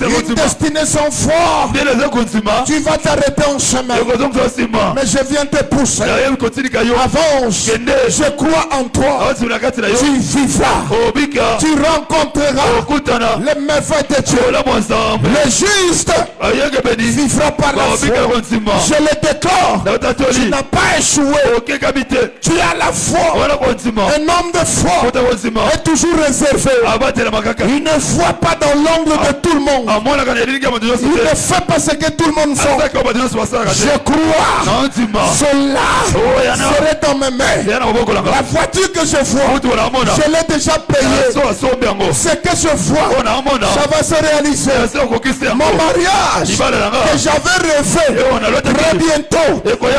Une destinée sans foi, tu vas t'arrêter en chemin. Mais je viens te pousser. Avance. Je crois en toi. Tu vivras. Tu rencontreras les merveilles de Dieu. Le juste vivra par la foi. Je le déclare. Tu n'as pas échoué. Tu as la foi. Un homme de foi est toujours réservé. Il ne voit pas dans l'ombre de tout le monde. Il ne fait pas ce que tout le monde fait. Je crois. Cela serait dans mes mains. La voiture que je vois, je l'ai déjà payé. Ce que je vois, ça va se réaliser. Mon mariage que j'avais rêvé, très bientôt,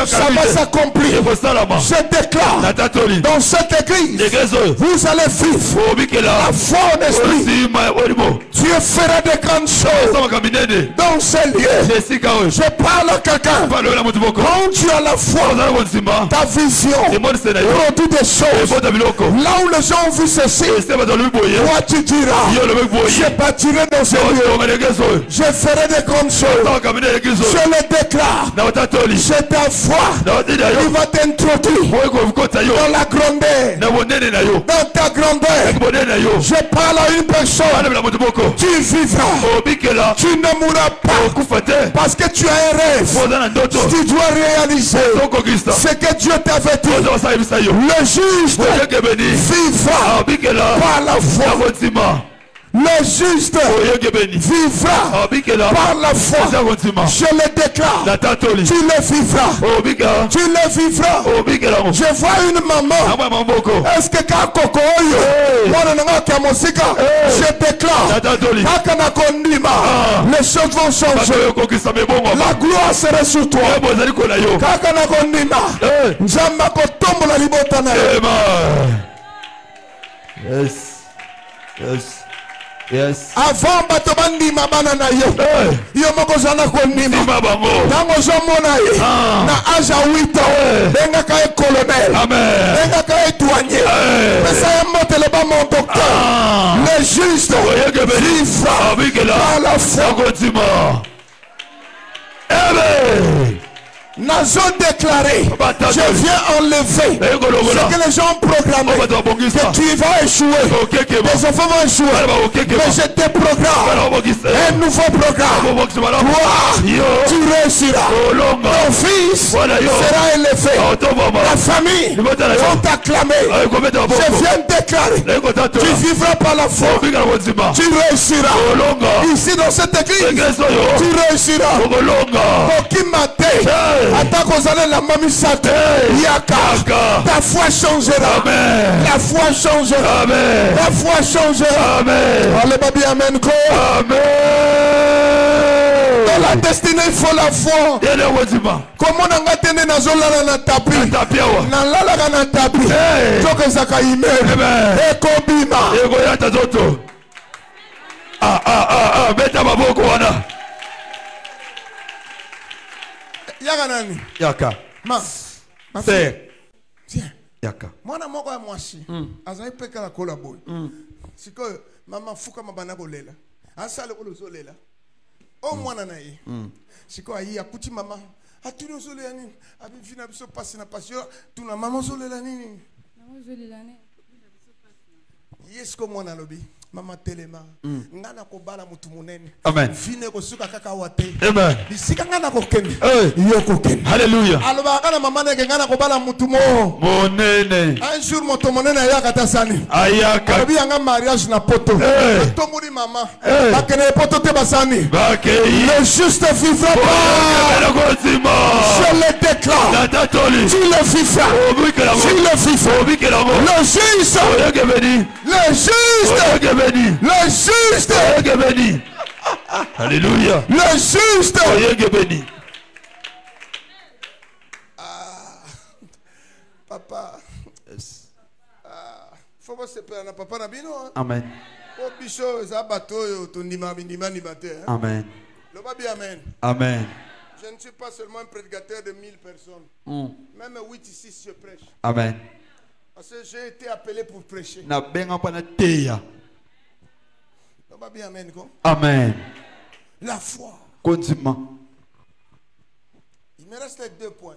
ça va s'accomplir. Je déclare dans cette église, vous allez vivre la foi en esprit. Dieu fera de grandes choses dans ces lieux. Je parle à quelqu'un. Quand tu as la foi, ta vision produit des choses. Là où les gens ont vu ceci, toi tu diras, je bâtirai dans ce lieu, je ferai de grandes choses. Je le déclare. C'est ta foi qui va t'introduire dans la grandeur, dans ta grandeur. Je parle à une personne. Tu vivras, tu ne mourras pas, parce que tu as un rêve. Tu dois réaliser ce que Dieu t'avait dit. Le juste vivra par la foi. Le juste vivra par la foi. Je le déclare. Tu le vivras. Tu le vivras. Je vois une maman. Est-ce que je déclare, les choses vont changer. La gloire sera sur toi. Yes. Yes. Yes. Avant batobandi mabana na yo. Yo moko zana ko nima. Tango zo mona ye. Na âge à 8 ans. Benga ka colonel. Amen. Benga ka douanier. Pesa ya motele ba mon docteur. Le juste vivra par la foi. Amen. Nazo déclaré, je viens enlever ce que les gens ont programmé, que tu vas échouer, les enfants vont échouer, mais je te programme un nouveau programme. Toi, tu réussiras, ton fils sera élevé, ta famille va t'acclamer. Je viens déclarer, tu vivras par la foi, tu réussiras. Ici dans cette église, tu réussiras. Aucun matin, attaque aux années la mamisate. Yaka. Ta foi changera. Amen. La foi changera. Amen. La foi changera. Amen. Allez, babi, amen. Amen. Dans la destinée, il faut la foi. Comment on a tenu na zola na tapi? Na lala na tapi. Toke zaka ime. Eko bima. Eko yata zoto. Beta maboko wana. Yaka nani? Yaka. Ma tiens. Yaka. Mwana moko ya mwasi. Azai peka la kola boy. Siko mama fuka mabana bolela. Asale ko lozolela. O mwana na ye. Siko ayi akuti mama. Atuni zolela nini? Abi fina biso pasi na passion. Tuna mama zolela nini? Mama zolela nini? Yesko mwana lobi. Mama Telema. Ngana ko bala mutu munene. Amen. Vine ko suka kaka wate. Amen. Bisika ngana ko ken. Yo ko ken. Hallelujah. Aloba kana mama ne ngana ko bala mutu mo. Monene. Un jour moto monene ayaka tasani. Ayaka. Abi yanga mariage na poto. Tomuri mama. Bakene poto te basani. Le juste vivra pas. Je le déclare. Tu le vivras. Tu le vivras. Le juste. Le juste. Le juste. Alléluia. Le juste. Papa. Faut pas se perdre. Papa na bino. Amen. Oh bicho, ça bateau, ton nima ni bate. Amen. Le babi amen. Amen. Je ne suis pas seulement un prédicateur de 1000 personnes. Même 8 ici, je prêche. Amen. Parce que j'ai été appelé pour prêcher. Na benga pana teya. Le babi amen. Amen. La foi. Continue. Il me reste les 2 points.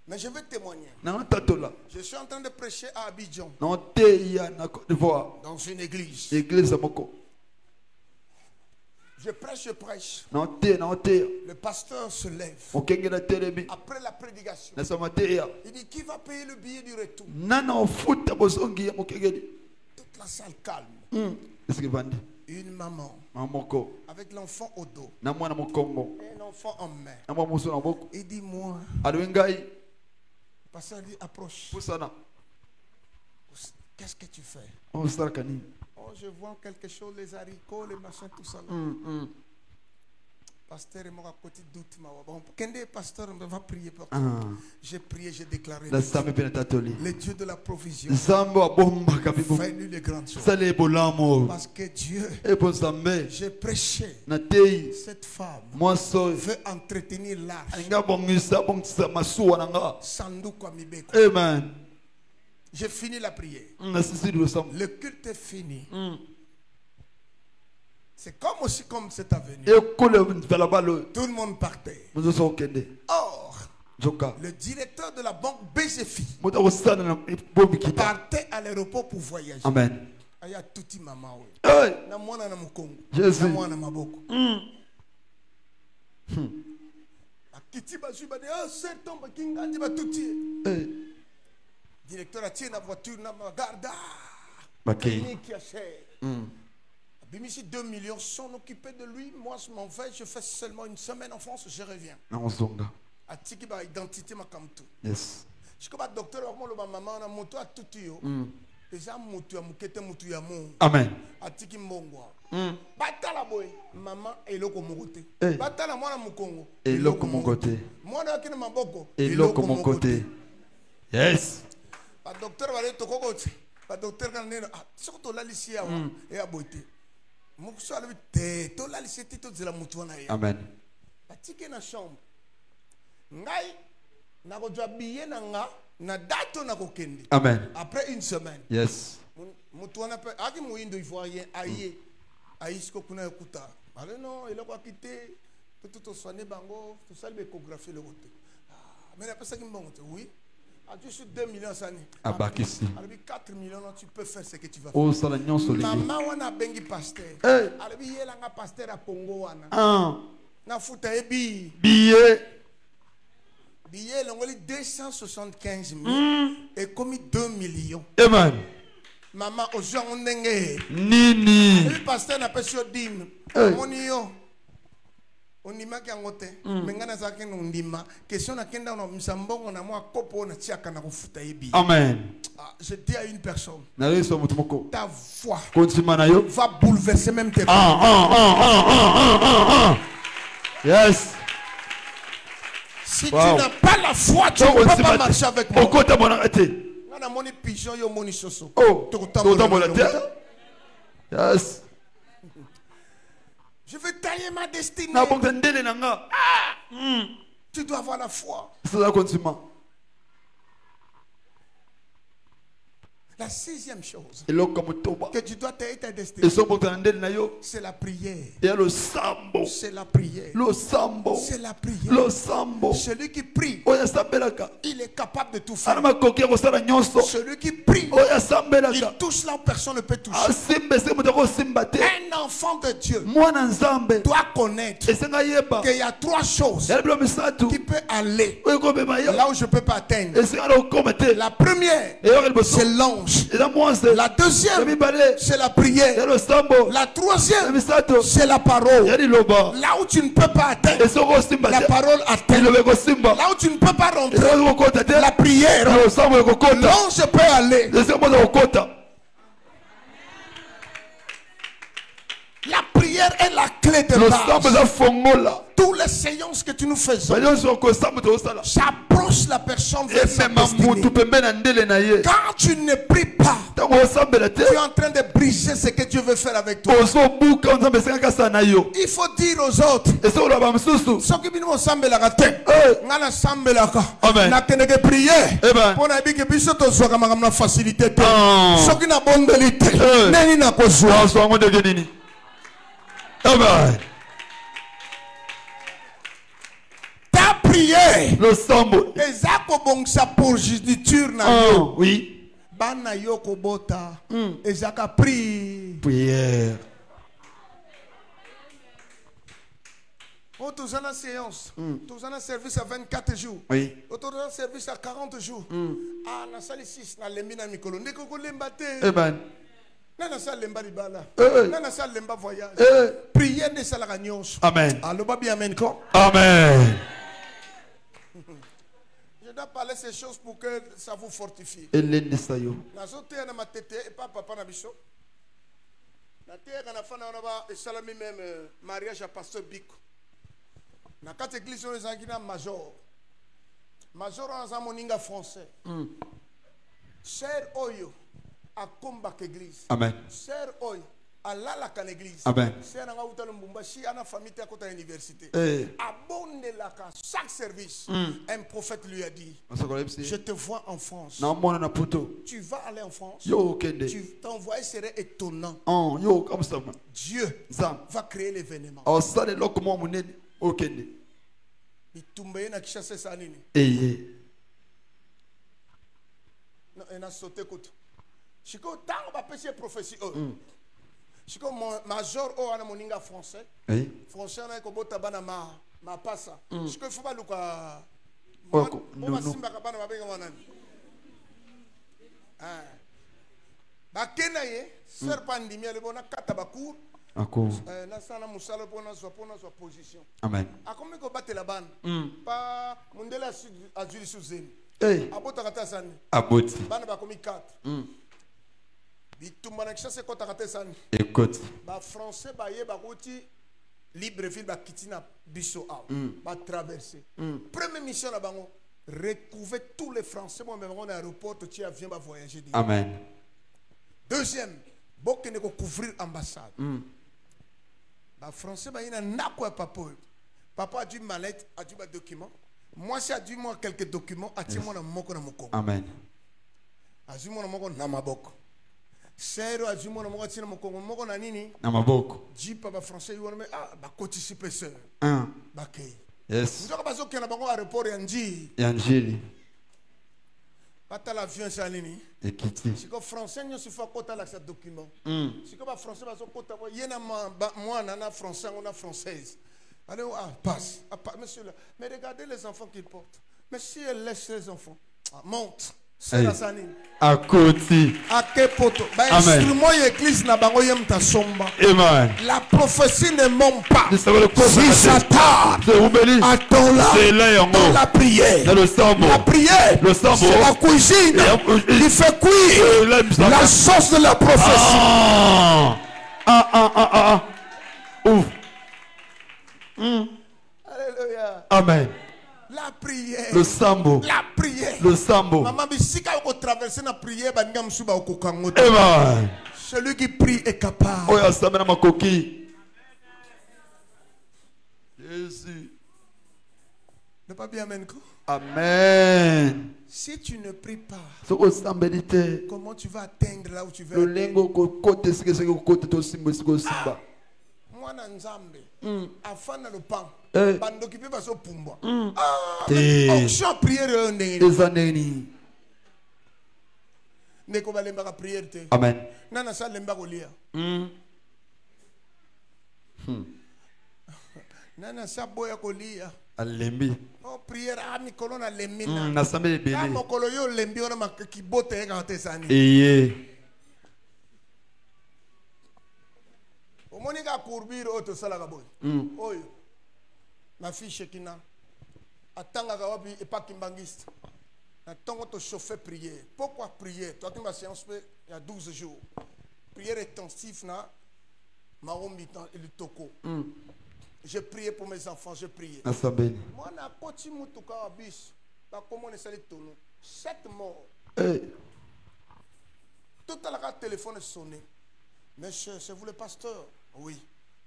Mais je vais témoigner. Je suis en train de prêcher à Abidjan. Dans une église. Je prêche. Le pasteur se lève. Après la prédication. Il dit qui va payer le billet du retour? Toute la salle calme. Une maman. Avec l'enfant au dos. Et un enfant en main. Il dit moi. Le pasteur dit approche. Qu'est-ce que tu fais? Oh, je vois quelque chose, les haricots, les machins, tout ça. Pasteur est mort à côté doute. Quand le pasteur va prier pour toi. J'ai prié, j'ai déclaré. Le Dieu de la provision. Fais-lui les grandes choses. Parce que Dieu, j'ai prêché. Cette femme veut entretenir l'arche. Amen. J'ai fini la prière. Le culte est fini. C'est comme aussi comme cette avenue. Tout le monde partait. Or, le directeur de la banque BGFI partait à l'aéroport pour voyager. Amen. Il y a tout maman. Jésus. Directeur a tiré la voiture, garde. Qui a cher. Bimichi 2 millions sont occupés de lui. Moi, je m'en vais. Je fais seulement une semaine en France. Je reviens. A tiki ba identité ma comme tout. Yes. Je suis comme docteur. Ma maman a moto à tout yo. Déjà moto à mukete moto ya mon. Amen. A tiki mbongwa. Batala boy. Maman eloko mon côté. Batala moi na mukongo. Eloko mon côté. Moi na kina maboko. Eloko mon côté. Yes. Ba docteur va le toko côté. Ba docteur quand nena. Surtout la lycée à et à beauté. Amen. Na chambre. Ngai na ko jwa billet na nga na dato na ko kende. Amen. Après une semaine. Yes. Mutu wana pe aki muindo ivoirien aye aïsko kuna ekuta. Ale non, il a quoi quitter tout soigner bango, tout ça l'échographie le côté. Mais la personne qui me montre oui. Tu suis 2 millions ça ni. Avec 4 millions tu peux faire ce que tu vas faire. Oh ça la nyon solide. Maman wana bengi pasteur. Alabi yela nga pasteur à Congo wana. Na futa ebi. Billet l'ongoli 275 000 et commis 2 millions. Amen. Maman au gens on ndenge. Nini. Le pasteur n'a pas sur dim. Monio. On y m'a gangote. Mengana zake no ndima. Question na kenda no msambongo na moi kopo na tiaka na kufuta ebi. Amen. Je dis à une personne. Ta foi va bouleverser même tes Yes. Si tu n'as pas la foi, tu ne peux pas marcher avec moi. On a mon pigeon, yo mon soso. Yes. Je veux tailler ma destinée. Tu dois avoir la foi. La sixième chose eloko motoba que tu dois te destinée, ezobota na ndeli na yo c'est la prière. ya losambo C'est la prière. losambo C'est la prière. losambo Celui qui prie, oyo asambelaka il est capable de tout ana faire. makoki ya kosala nyonso Celui qui prie, oyo il asambelaka touche là où personne ne peut toucher. asimba esika moto akosimba te Un enfant de Dieu mwana nzambe doit connaître esenga yeba qu'il y a trois choses yali bilo misatu qui peuvent aller oyo ekobema yo là où je ne peux pas atteindre. esenga na kokoma te La première, eyoka liboso c'est l'ange. eza mwase La ya deuxième, mibale c'est la ya prière. losambo La ya troisième, misato c'est la parole. ya liloba Là où tu ne peux pas atteindre, esika okosimba la te parole atteint. liloba ekosimba Là où tu ne peux pas rentrer, esika okokota te la prière. losambo ekokota L'ange peut aller. esika moto kokota La prière est la clé de losambo base. eza fongola Tous les séances que tu nous faisons, banyonso okosambo tosala ça approche la personne vers sa emema destinée. mutu pembeni na ndele na ye Quand tu ne pries pas, ntango osambela te tu es en train de briser ce que Dieu veut faire avec toi. ozobuka nzambe esengaki asala na yo Il faut dire aux autres, esika oloba mosusu soki bino osambelaka te Eh. nga nasambelaka Amen. nakendeke priere Amen. mpo nayebiki biso tozwaka makambo na facilité te Ah. soki nabondeli te Eh. neni nakozwa. azwa yango ndenge nini amen Ta priere losambo eza kobongisa progéniture na yo. oui Bana yo kobota ezaka pri. prière Oh, tous en séance, tous en service à 24 jours. oui Tous en service à 40 jours. Ah, na sali 6 na lembi na mikolo. Ndeko ko lemba te. amen Na na sali lemba libala. Eh. Na na sali lemba voyage. Eh. Prière de salaka nyonso. amen Allo babi amen ko. amen Je dois parler ces choses pour que ça vous fortifie. elendisa yo Na zote na matete et pas papa na biso. Na terre na fana na ba salami même mariage à pasteur Biko. Na quatre églises on les angina major. Major en moninga français. Cher oyo a combat église. amen Cher oyo a la kan église. Amen. Cher na uta Lubumbashi ana famille à côté université. Eh. Abonne la ka chaque service. Un prophète lui a dit, je te vois en France. namona na poto Tu vas aller en France. yo okende Ton voyage serait étonnant. yo okamusama Dieu nzambe va créer l'événement. osala eloko mwa monene okende Bitumba na Kishasa sanini. eye Na sauté koto. Chiko tango ba pêcher prophétie. Chiko major o ana moninga français. oui Français na ko bota bana ma pasa. Chiko faut pas luka. Oko, Mo no. simba ka bana mabenga wanani. Ah. Bakena ye serpandimi ale bona kata bakour. ako Na sana musala pona so position. amen Akomi ko batela bana. Pa mundela azuli suzeni. eh Abota kata sani. aboti Bana bakomi 4. Bitumba na Kishasa kota kata sani. écoute Ba français ba ye ba koti Libreville ba kitina biso a. Ba traverser. Première mission na bango retrouver tous les français moi même on aéroport tu avion ba voyager. amen Deuxième, bokene ko couvrir ambassade. Ba français ba ina nako ya papa. Papa a dû mallette, a dû ba document. Moi si a dû moi quelques documents, a moi na moko na moko. amen A dû moi na moko na maboko. Sero a dû moi na moko tina moko na nini? na maboko Ji pa ba français yo mais ah ba participer seur. Ba kay. yes Ndoka bazo kena bango aéroport ya nji. ya njili Bata l'avion sa nini? ekiti Siko français nyo sifa kota la sa document. Siko ba français bazo kota yena moi na français on a française. Allez, passe. Monsieur, mais regardez les enfants qu'il porte. Mais si elle laisse les enfants, monte. C'est la sani. akoti Akepoto. Amen. Instrument l'église na bango yem ta somba. amen La prophétie ne ment pas. Nous savons le Si ça tarde, c'est oubeli attends-la. c'est là yango Dans la prière. dans le sambo La prière, Le sambo. c'est la cuisine Et- qui fait cuire la sauce de la prophétie. ouf Alléluia. amen La prière. le sambo La prière. le sambo Maman bisika ko traverser na prière ba ngam suba ko kango. amen Celui qui prie est capable. oyo asambela na makoki Jésus Ne pas bien amen. amen Si tu ne pries pas, soki osambeli te comment tu vas atteindre là où tu veux lolenge atteindre? okokota esika soki okokota tosimba esika osimba. Mwana nzambe afana lopango Eh. bandoki mpe bazopumbwa Te. onction priere oyo ndenge eza ndeni. ndeko balembaka priere te Amen. nana sa alemba kolia nana sa boya kolia alembi priere mikolo na lembi nasambeli na ebele mokolo yo olembi wana kibote eyekaka te esani eye omoni ka courbure oyo tosalaka boye oyo na fille Shekina atangaka wapi epakimbangiste na ntongo tochauffe prière. Pourquoi prière? Toi qui ma séance il y a 12 jours. Prière intensive na maombi et le toko. J'ai prié pour mes enfants, j'ai prié. nasambeli Moi na koti mutuka wa bis ba comment on sali tono 7 morts. Tout à l'heure téléphone sonné. Monsieur, c'est vous le pasteur? Oui.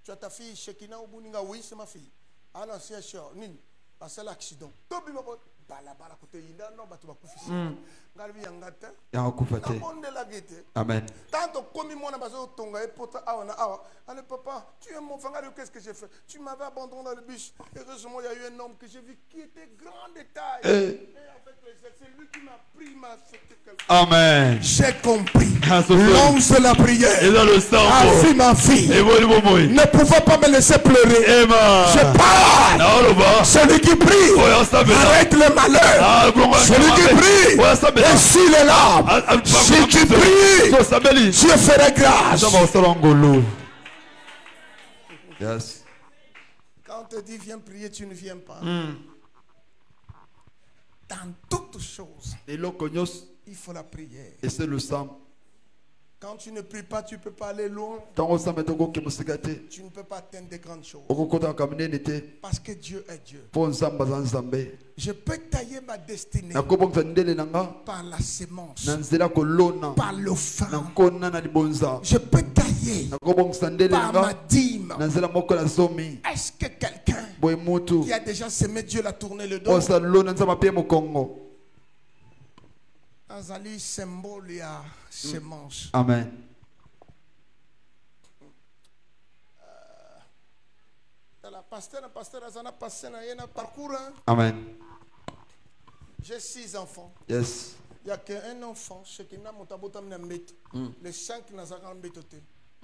Tu as ta fille Shekina ou Bouninga? Oui, c'est ma fille. Ah non, c'est cher. Nini? Parce que l'accident. Tobi mabo bala kote yinda no batu bakufisi. Ngalbi yangata. yakufa te. Monde la guette. Amen. Tant commis moi na bazo tonga et pota awa na awa. Allez papa, tu es mon frère, qu'est-ce que j'ai fait? Tu m'avais abandonné dans le bus. Heureusement, il y a eu un homme que j'ai vu qui était grand de taille. Et avec c'est lui qui m'a pris, m'a accepté quelque chose. Amen. J'ai compris. L'homme L'once de la prière. Et dans le sang. Ah, fille, ma fille. Et bon, Ne pouvez pas me laisser pleurer. Je parle. Celui qui prie arrête le malheur. Celui qui prie essuie les larmes. Celui qui prie, Dieu fera grâce. Yes. Quand on te dit viens prier, tu ne viens pas. Dans toutes choses, il faut la prière. Et c'est le sang. Quand tu ne pries pas, tu ne peux pas aller loin. Tu Tango ne peux pas atteindre des grandes choses. Parce que Dieu est Dieu. Je peux tailler ma destinée par la sémence, par le fin. Je peux tailler par ma dîme. Est-ce que quelqu'un qui a déjà semé, Dieu l'a tourné le dos? Azali symbole ya semence. Amen. La pasteur Azana passé na parcours. Amen. J'ai 6 enfants. Yes. Il n'y a qu'un enfant, chez qui n'a motabota m'embête. Les 5 n'a pas embêté.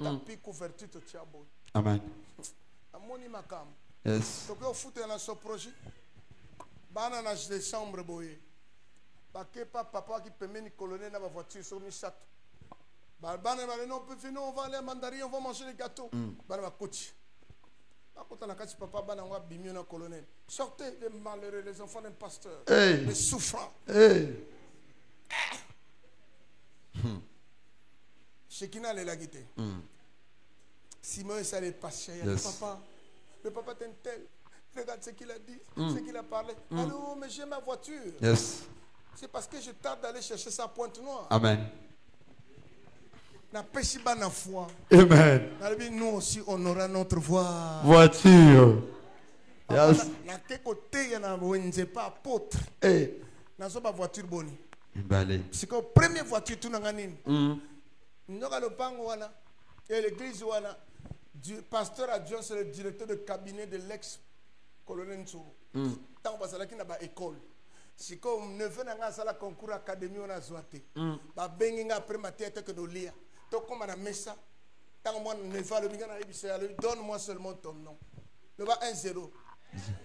Tapis couverture de tiabo. Amen. Amoni makam. Yes. Donc au foot dans ce projet. Bana na décembre boye. Baké papa qui permet ni colonel dans ma voiture sur mi chat. Bana non on va aller à Mandarin, on va manger les gâteaux. Bana ma coach. Quand on a cassé papa, bana on va bimio na colonel. Sortez les malheureux, les enfants d'un pasteur, les souffrants. Shekina le lagité. Simon est allé passer. Il a dit papa, le papa t'aime tel. Regarde ce qu'il a dit, ce qu'il a parlé. Allô, mais j'ai ma voiture. Yes. C'est parce que je tarde d'aller chercher sa pointe noire. Amen. Amen. Nous aussi, on aura notre voiture. Yes. Na quel côté il y a pas apôtre. Na so ba voiture boni. C'est que première voiture tout nanganine. Nyoka le pango wana et l'église wana du pasteur adjoint c'est le directeur de cabinet de l'ex-colonel Ntsuru. Tant basala ki na ba école. C'est comme neveu na sala concours académie on a zoité. Ba benginga après ma tête que de lire. Donc comme on a mis ça, tant moi neveu le bingana ibisa donne-moi seulement ton nom. Le bas 1-0.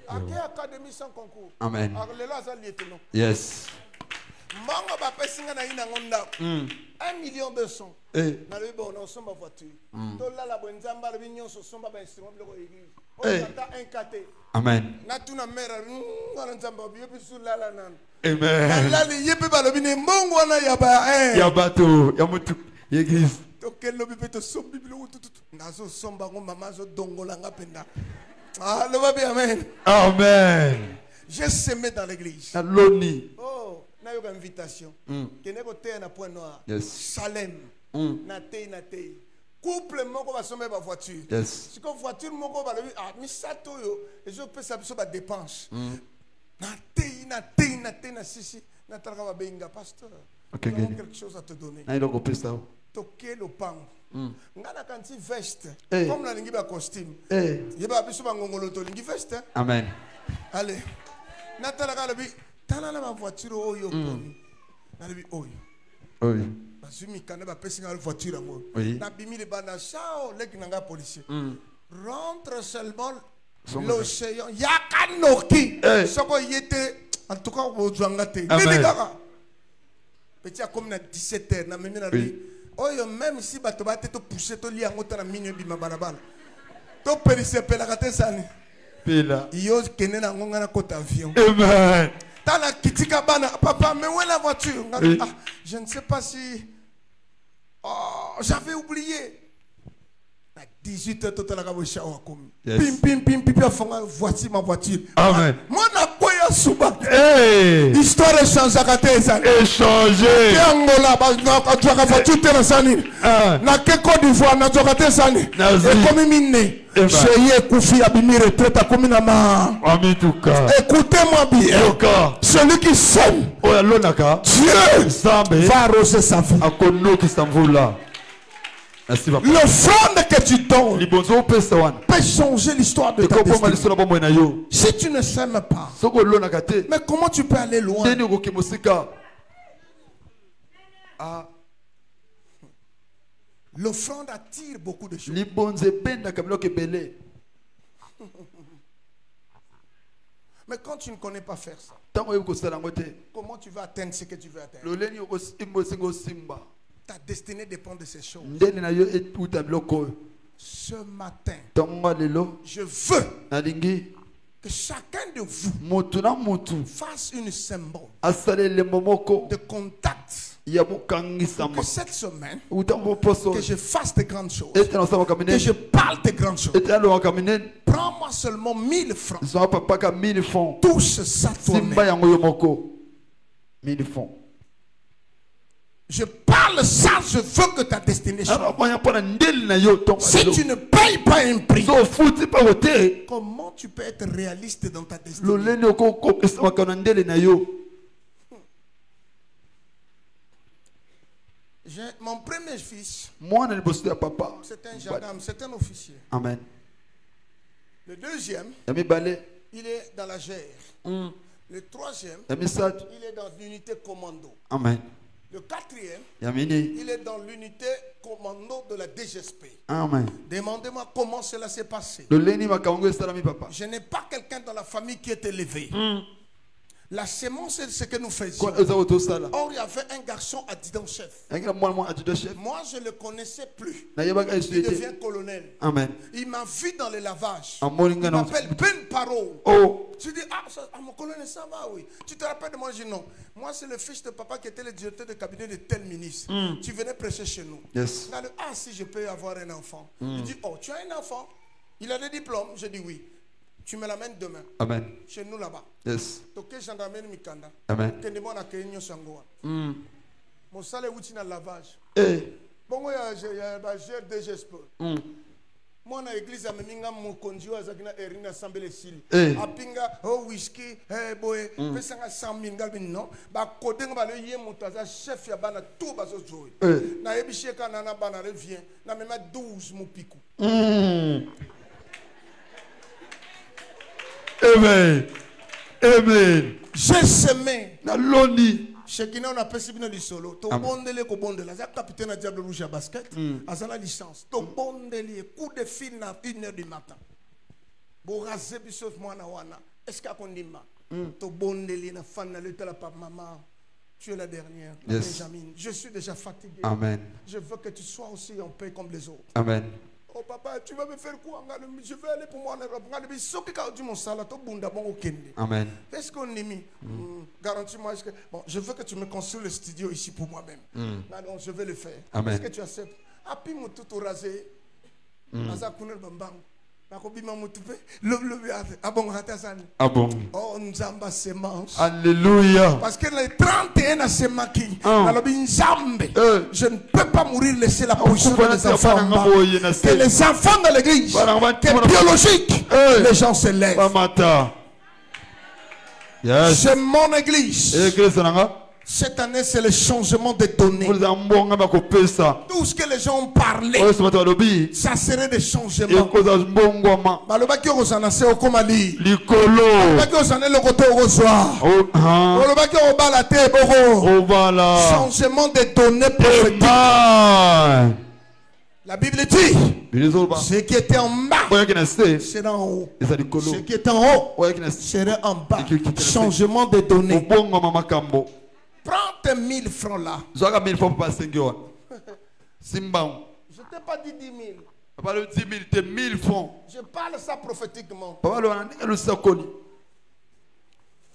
À quelle académie sans concours? Amen. Alors le là ça lieutenant. Yes. Manga ba pesinga na ina ngonda. 1,2 million. Na le bon on somba voiture. To la la bonzamba le bignon so somba ba instrument de l'église. On tata un caté. Amen. Na tuna mera ngana nzamba biyo sur la la nan. Amen. La li yepe ba le bine mbongo na ya ba ya bato ya mutu l'église. To kelo bi peto so biblo tout nazo somba ngo mama zo dongola ngapenda. Ah le va bien amen. Amen. J'ai semé dans l'église. Na loni. Oh, na yo invitation. Kene ko te na point noir. Yes. Salem. Na te. Couple moko ba sommer ba voiture. Yes. Si ko voiture moko ba le mi sato yo, et je peux ça ba dépense. Na te na sisi. Natalaka benga pasteur. Ok, Nous avons gagné. quelque chose à te donner. Na ilo kopesa o. Toquer le pan. Ngana kanti veste. Eh. Comme la lingi ba costume. Eh. Yeba biso ba ngongolo to lingi veste. Amen. Allez. Natalaka lebi. Tala la ma voiture oyo poni. Na lebi oyo. Oui. Bazumi kana ba pesi nga voiture ngo. Oui. Na bimi le bana chao leki nanga policier. Rentre seulement Songa. l'océan. Yakanoki. Eh. Soko yete. En tout cas, au Djangate. Amen. Petit à comme na 17h, na même na lui. Oh, même si batoba te pousser to li angota na minyo bima balabala. To perise pela kate sani. Pela. Yo kene na ngonga na côte avion. Amen. Dans la kitika bana, papa, mais où est la voiture? Oui. Ah, je ne sais pas si. Oh, j'avais oublié. À 18h, total à Yes. Pim, pim, pim, pim, pim, voici ma voiture. Amen. Mon aboya souba. Hey. Histoire de changer à côté ça. Échanger. Angola, tu as voiture te sani. Na ke Côte d'Ivoire, na tu sani. Et comme mine, Cheye Koufi Abimi retraite à comme na ma. Amituka. Écoutez-moi bien. Yoka. Celui qui sème, Oya lonaka. Dieu Sambe. va arroser sa vie. Akono ki samvula. Merci papa. L'offrande que tu donnes Libonzo pesa wana. peut changer l'histoire de ta Ko poma destinée. lisona bomo na yo. Si tu ne s'aimes pas, Soko lonaka te. mais comment tu peux aller loin? Teni ko kimosika. Ah, L'offrande attire beaucoup de choses. libonze benda kamilo ke belé. Mais quand tu ne connais pas faire ça, Tango yoko sala ngote. comment tu vas atteindre ce que tu veux atteindre? Loleni yoko imbo singo simba. Ta destinée dépend de ces choses. Ndeni na yo etuta biloko. Ce matin, Tango lelo. je veux Nalingi. que chacun de vous Mutu na mutu. fasse une symbole Asalele momoko. de contact. Ya bukangisa Que ma. cette semaine, Utambo poso. que je fasse de grandes choses. Ete na sama Que kamine. je parle de grandes choses. Ete alo kamine. Prends-moi seulement 1000 francs. Zo papa ka 1000 francs. Touche ça toi-même. Simba yango yo moko. 1000 francs. Je parle ça, je veux que ta destinée change. Alors moya pona ndel na yo tonga. Si tu ne payes pas un prix, Zo futi pa hote. comment tu peux être réaliste dans ta destinée? Loleni oko ko esama kana ndele na yo. Mon premier fils, Mwana liboso ya papa. c'est un gendarme, c'est un officier. Amen. Le deuxième, Ya mibale. il est dans la GR. Le troisième, Ya misatu. il est dans l'unité commando. Amen. Le quatrième, Ya mini. il est dans l'unité commando de la DGSP. Amen. Demandez-moi comment cela s'est passé. Loleni makaongo esalami papa. Je n'ai pas quelqu'un dans la famille qui est élevé. La sémence, c'est ce que nous faisions. Kwa eza otosala. Or, il y avait un garçon adjudant-chef. Yangi na mwana adjudant chef. Moi, je ne le connaissais plus. Na yebaka Il esuete. devient colonel. Amen. Il m'a vu dans les lavages. Amoni Il ngana. m'appelle Ben Paro. Oh. Je dis, mon colonel, ça va, oui. Tu te rappelles de moi? Je dis non. Moi, c'est le fils de papa qui était le directeur de cabinet de tel ministre. Tu venais prêcher chez nous. Yes. Il a dit, si je peux avoir un enfant. Il dit, oh, tu as un enfant? Il a des diplômes? Je dis oui. Tu me l'amènes demain. Amen. Chez nous là-bas. Yes. Toké gendarmerie Mikanda. Amen. Kende mo na kenyo sangoa. Mon salaire outi na lavage. Eh. Bongo ya ba GRDGSP. Moi na église ameminga mokonzi wa zakina erina sambele sili. Apinga whisky boy pesanga 100,000 ngalbi non. Ba kodenga ba le ye mutaza chef ya bana tout bazo joy. Na ebisheka na bana revient na mema 12 mopiku. Amen. Amen. J'ai semé. Na loni. Chekina on appelle Sibino du solo. To bondele ko bondela. Ça capitaine à Diable Rouge à basket. À sa licence. To bondele coup de fil à 1h du matin. Bo raser biso mwana wana. Est-ce qu'a kondima? To bondele na fan na le la papa maman. Tu es la dernière. Yes. Benjamin. Je suis déjà fatigué. Amen. Je veux que tu sois aussi en paix comme les autres. Amen. Oh papa, tu vas me faire quoi? Je vais aller pour moi en Europe. Amen. Est-ce qu'on est mis? Garantis-moi. Bon, je veux que tu me construis le studio ici pour moi-même. Non, je vais le faire. Amen. Est-ce que tu acceptes? Api mon tout rasé. Ah bon. Oh, Nzamba semence. Alléluia. Parce que les 31 à Semaki, je ne peux pas mourir laisser la position des enfants en bas. Que les enfants de l'église, que biologique, les gens se lèvent. Yes. C'est mon église. Église nanga. Cette année, c'est le changement des données. Vous en bonga ba kopesa. Tout ce que les gens ont parlé, Oyo somato lobi. ça serait des changements. Ekoza mbongoma. Balobaki ozana se okomali. Likolo. Balobaki ozana le koto ozwa. Oh, hein. Balobaki obala te boko. Oh, voilà. Changement des données prophétiques. Amen. La Bible dit, Bilizoba. ce qui était en bas Oyo kina se. sera en haut. Eza likolo. Ce qui est en haut Oyo kina se. serait en bas. Changement Changement des données. Obongoma makambo. Prends tes 1000 francs là. Zoaka 1000 fois pour passer wana. Simba. Je t'ai pas dit 10 000. Papa le 10 000 t'es 1000 francs. Je parle ça prophétiquement. Papa le andika le sakoni.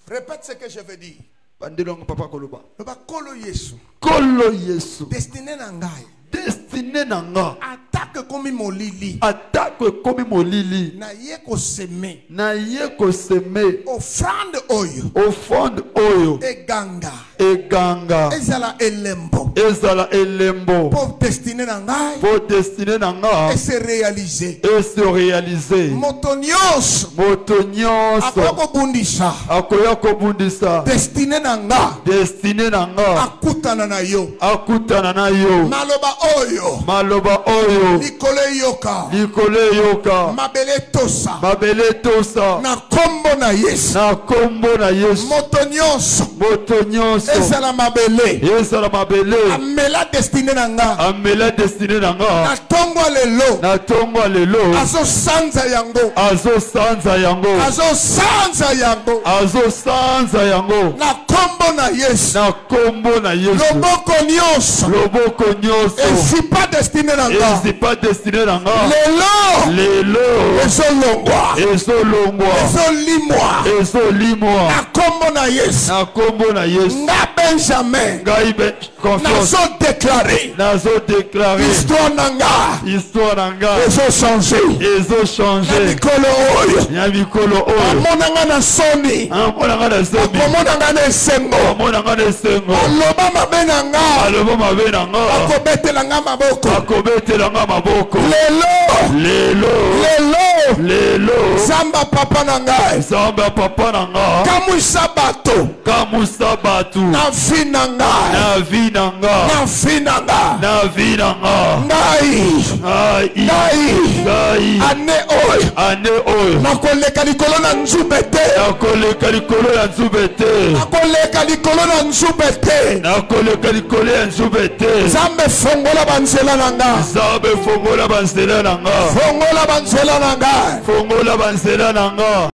Répète ce que je veux dire. Bandilongo papa koloba. Le bakolo Yesu. Kolo Yesu. Destiné nangai. Destiné nanga. Attaque comme molili. Attaque comme molili. Na yeko seme. Na yeko seme. Offrande oyo. Offrande oyo. Eganga. Eganga. Ezala elembo. Ezala elembo. Pour destiné nangai. Pour destiné nanga. Et se réaliser. Et se réaliser. Motonyos. Motonyos. Akoko bundisa. Akoya kobundisa. Destiné nanga. Destiné nanga. Akutana na yo. Akutana na yo. Maloba oyo. Maloba oyo. Likole yoka. Likole yoka. Mabele tosa. Mabele tosa. Na kombo na Yesu. Na kombo na Yesu. Motonyos. Motonyos. Ezala mabele. Ezala mabele. Amela destiné nanga. Amela destiné nanga. Na tongo lelo. Na tongo lelo. Azo sanza yango. Azo sanza yango. Azo sanza yango. Azo sanza yango. Na kombo na Yesu. Na kombo na Yesu. Loboko nyonso. Loboko nyonso. Ezi pas destiné nanga. Ezi pas destiné nanga. Lelo. Lelo. Ezo longwa. Ezo longwa. Ezo limwa. Ezo limwa. Na kombo na Yesu. Na kombo na Yesu. Nga Benjamin. Ngai be confiance. Nazo déclaré. Nazo déclaré. Histoire nanga. Histoire nanga. Ezo changé. Ezo Na changé. mikolo oyo. Ya mikolo oyo. Amonanga na soni. Amonanga na sobi. Akomonanga na esengo. Amonanga na esengo. Aloba mabe nanga. Aloba mabe nanga. Akobetelanga maboko. Akobetelanga maboko. Lelo. Lelo. Lelo. Lelo. Zamba papa nanga. Zamba papa nanga. Kamwisa bato. Kamusa batu. Na vi nanga. Na vi nanga. Na vi nanga. Na vi nanga. Ngai. Ai. Ngai. Ngai. Ane oyo. Ane oyo. Nakoleka likolo na nzube te. Nakoleka likolo ya nzube te. Nakoleka likolo na nzube te. Nakoleka likolo ya nzube te. Zambe fongola banzela nanga. Nzambe fongola banzela nanga. Fongola banzela nanga. Fongola banzela nanga.